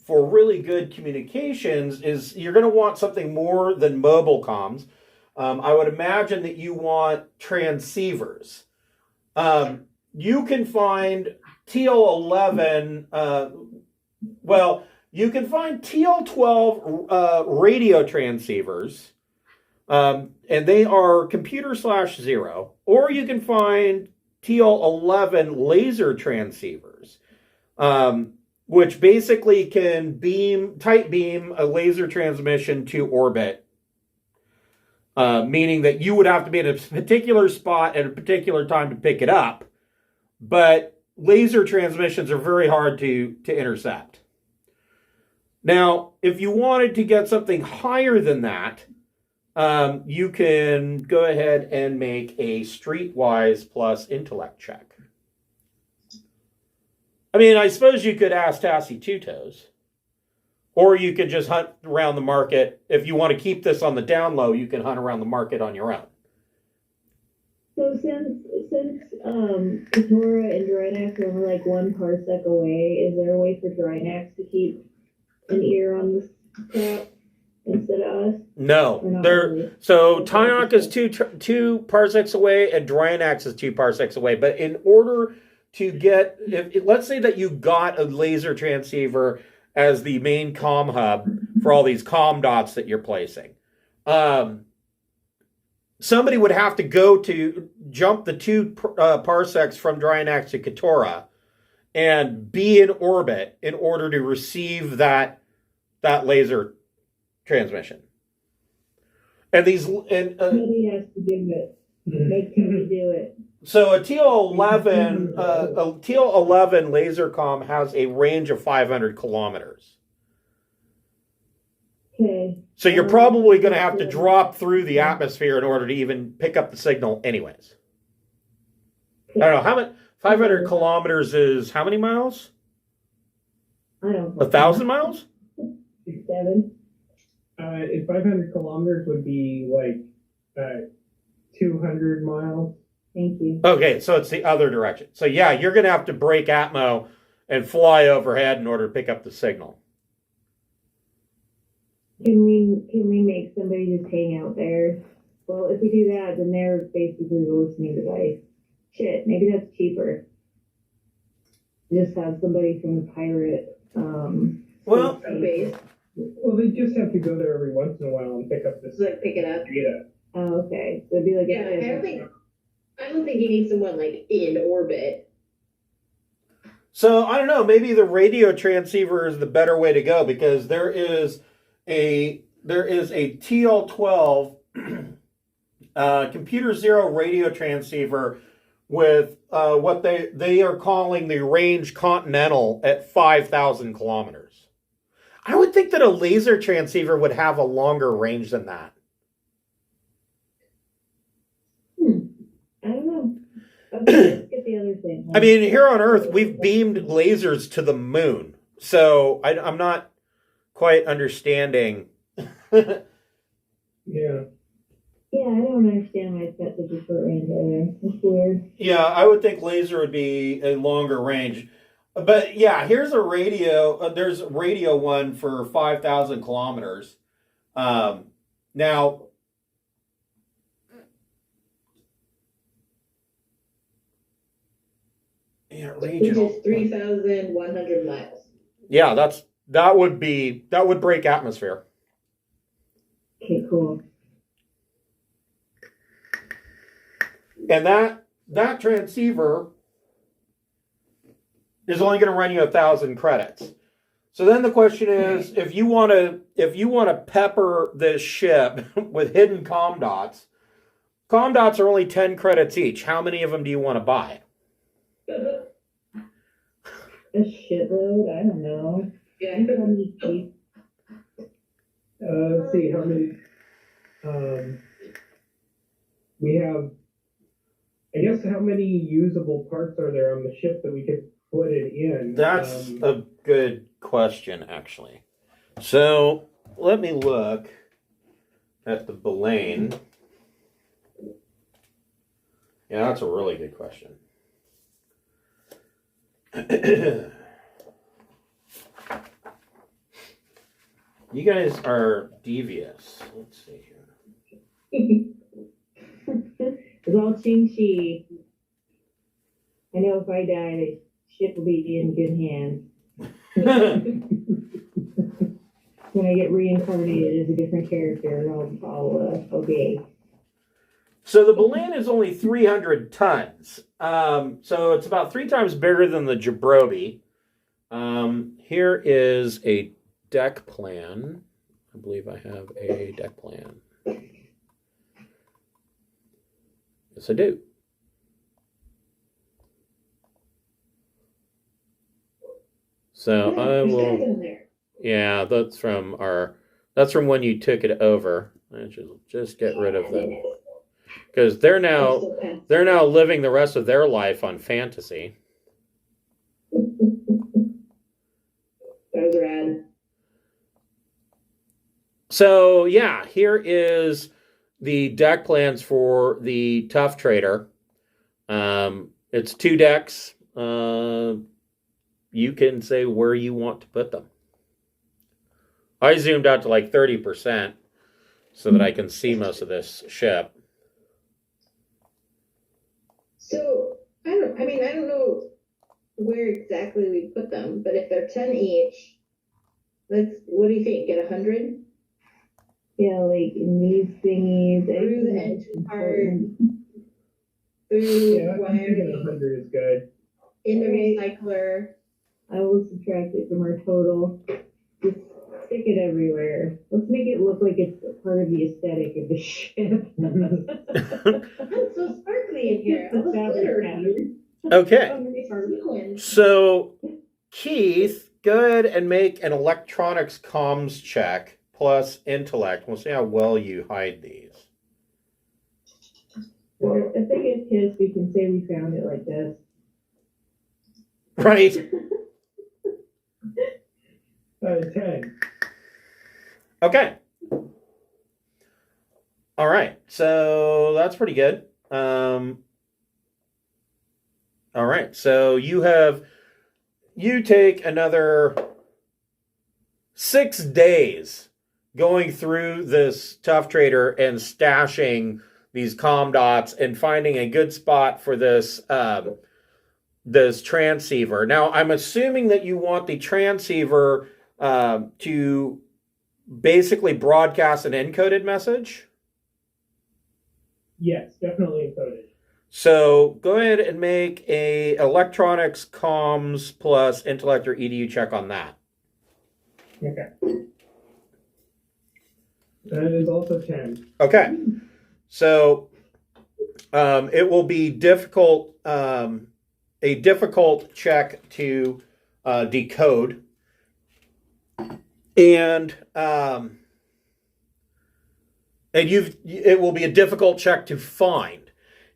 really good communications is you're going to want something more than mobile comms. I would imagine that you want transceivers. You can find TL11, you can find TL12 radio transceivers, and they are computer/0, or you can find TL11 laser transceivers, which basically can tight beam a laser transmission to orbit, meaning that you would have to be in a particular spot at a particular time to pick it up, but laser transmissions are very hard to intercept. Now, if you wanted to get something higher than that, you can go ahead and make a Streetwise plus intellect check. I mean, I suppose you could ask Tassie Two Toes. Or you could just hunt around the market. If you want to keep this on the down low, you can hunt around the market on your own. So since Katora and Drinax are only like 1 parsec away, is there a way for Drinax to keep an ear on this crap instead of us? No, Really? so Tynok is two parsecs away, and Drinax is 2 parsecs away. But in order to get, let's say that you got a laser transceiver as the main comm hub for all these comm dots that you're placing. Somebody would have to go to jump the 2 parsecs from Drinax to Katora and be in orbit in order to receive that laser transmission. And Somebody has to do it. Make somebody do it. So a TL11 laser comm has a range of 500 kilometers. Okay. So you're probably going to have to drop through the atmosphere in order to even pick up the signal anyways. I don't know, how much 500 kilometers is how many miles? I don't know. 1,000 miles? 7. 500 kilometers would be like 200 miles. Thank you. Okay, so it's the other direction. So yeah, you're going to have to break Atmo and fly overhead in order to pick up the signal. Can we make somebody just hang out there? Well, if we do that, then they're basically the listening device. Shit, maybe that's cheaper. Just have somebody from the pirate. Well, Base. Well, they just have to go there every once in a while and pick up this Like pick it up. data. Oh, okay. So it'd be like Yeah, I don't think you need someone like in orbit. so I don't know, maybe the radio transceiver is the better way to go, because there is a TL12 computer zero radio transceiver with what they are calling the range continental at 5,000 kilometers. I would think that a laser transceiver would have a longer range than that. I don't know. Okay, let's get the other thing. I mean, here on Earth, we've beamed lasers to the moon. So I'm not quite understanding. Yeah. Yeah, I don't understand why it's got such a short range either. It's weird. Yeah, I would think laser would be a longer range. But yeah, here's a radio. There's a radio one for 5,000 kilometers. Now, yeah, Which regional. is 3,100 miles. Yeah, that would break atmosphere. Okay, cool. And that transceiver is only going to run you 1,000 credits. So then the question is, if you want to pepper this ship with hidden comm dots are only 10 credits each. How many of them do you want to buy? A shitload? I don't know. Yeah. Let's see how many. We have. I guess how many usable parts are there on the ship that we could put it in? That's a good question, actually. So let me look at the Belane. Yeah, that's a really good question. You guys are devious. Let's see here. It's all Ching Chi. I know if I die, the ship will be in good hands. When I get reincarnated as a different character, I'll be. So the Belane is only 300 tons. So it's about 3 times bigger than the Jabroni. Here is a deck plan. I believe I have a deck plan. Yes, I do. So I will. Yeah, that's from when you took it over. I should just get rid of them because they're now living the rest of their life on fantasy. That was rad. So yeah, here is the deck plans for the Tough Trader. It's 2 decks. You can say where you want to put them. I zoomed out to like 30% so that I can see most of this ship. So I don't know where exactly we put them, but if they're 10 each, what do you think? Get 100? Yeah, like in these thingies. Through the engine part, through Yeah, I'm thinking 100 is good. in the recycler. I will subtract it from our total. Just stick it everywhere. Let's make it look like it's part of the aesthetic of the ship. It's so sparkly in here. All the glitter. Okay. Sequins. So, Keith, go ahead and make an electronics comms check plus intellect. We'll see how well you hide these. Well, if they get pissed, we can say we found it like this. Right. 10. Okay. All right. So that's pretty good. All right. So you take another 6 days going through this Tough Trader and stashing these comm dots and finding a good spot for this this transceiver. Now, I'm assuming that you want the transceiver to basically broadcast an encoded message. Yes, definitely encoded. So go ahead and make a electronics comms plus intellect or EDU check on that. Okay. That is also 10. Okay. So it will be difficult, a difficult check to decode. And it will be a difficult check to find.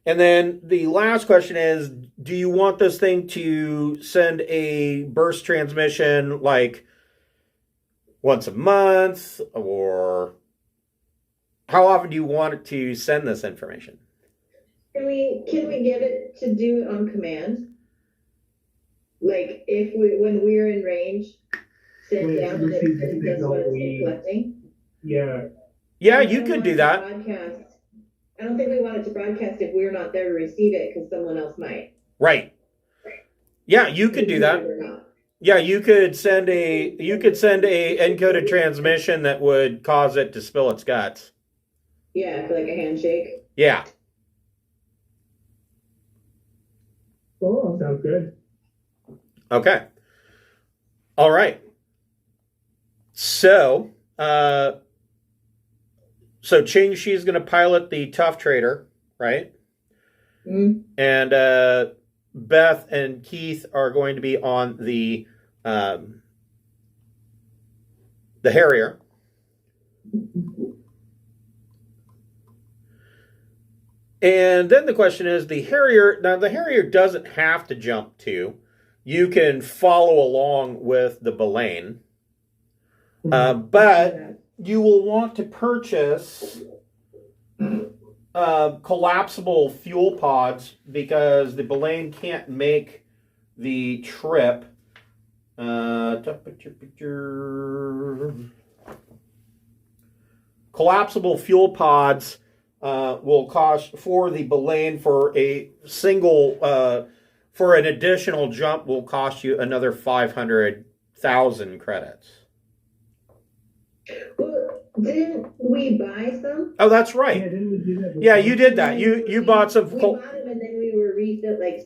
And then the last question is, do you want this thing to send a burst transmission like once a month, or how often do you want it to send this information? Can we get it to do it on command? Like when we're in range, sit down and it does what it's collecting? Yeah. Yeah, you could do that. Broadcast. I don't think we want it to broadcast if we're not there to receive it because someone else might. Right. Yeah, you could do that. Yeah, you could send a encoded transmission that would cause it to spill its guts. Yeah, for like a handshake. Yeah. Cool. Sounds good. Okay. All right. So, Ching Shi's going to pilot the Tough Trader, right? Mm-hmm. And Beth and Keith are going to be on the Harrier. And then the question is, the Harrier doesn't have to jump to. You can follow along with the Baleine. But you will want to purchase collapsible fuel pods because the Baleine can't make the trip. Collapsible fuel pods will cost for the Baleine for a single for an additional jump will cost you another 500,000 credits. Well, didn't we buy some? Oh, that's right. Yeah, didn't we do that before? Yeah, you did that. You bought some. We bought them and then we were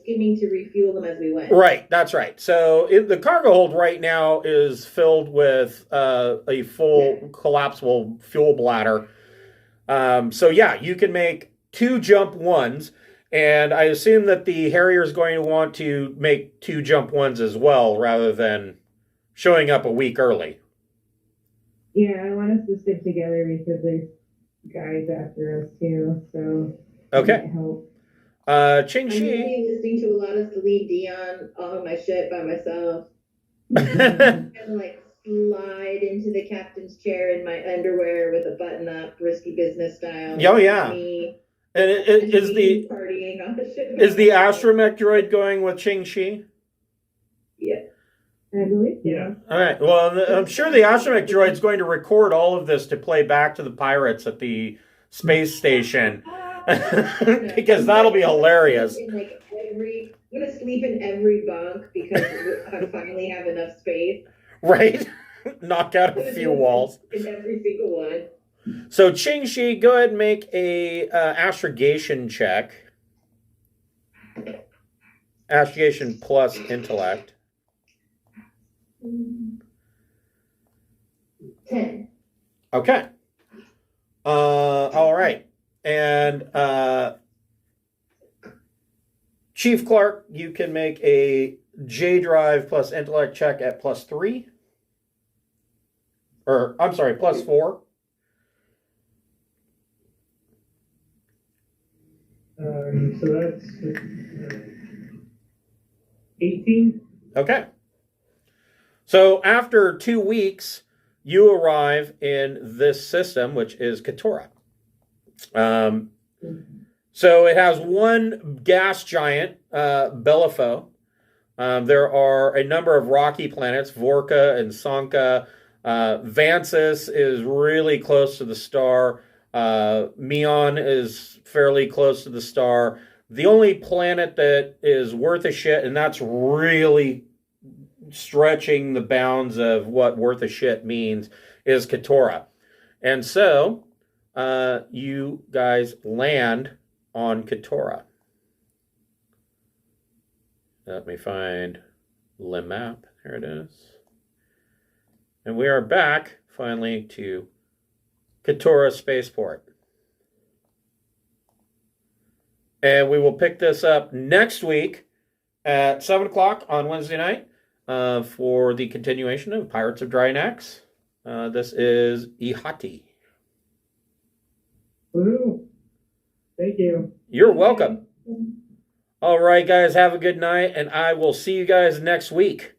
skimming to refuel them as we went. Right, that's right. So the cargo hold right now is filled with a full collapsible fuel bladder. So yeah, you can make 2 jump ones, and I assume that the Harrier is going to want to make 2 jump ones as well, rather than showing up a week early. Yeah, I want us to stick together because there's guys after us too, so Okay. help. Ching I'm Shi. really listening to a lot of Celine Dion on my shit by myself. Kind of like slide into the captain's chair in my underwear with a button up, risky business style. Oh, yeah. Me, And me partying on the ship. is the astromech droid going with Ching-Chi? Yeah. I believe so. Yeah. All right. Well, I'm sure the astromech droid's going to record all of this to play back to the pirates at the space station. Because that'll be hilarious. I'm gonna sleep in every bunk because I finally have enough space. Right? Knock out a few walls. In every single one. So Ching-Chi, go ahead and make a astrogation check. Astrogation plus intellect. 10. Okay. All right. And Chief Clark, you can make a J drive plus intellect check at +3. Or, I'm sorry, +4. So that's 18. Okay. So after 2 weeks, you arrive in this system, which is Katora. So it has one gas giant, Belafo. There are a number of rocky planets, Vorka and Sanka. Vansis is really close to the star. Meon is fairly close to the star. The only planet that is worth a shit, and that's really stretching the bounds of what worth a shit means, is Katora. And so you guys land on Katora. Let me find the map. There it is. And we are back finally to Katora Spaceport. And we will pick this up next week at 7 o'clock on Wednesday night for the continuation of Pirates of Drinax. This is Ihati. Woo. Thank you. You're welcome. All right, guys, have a good night, and I will see you guys next week.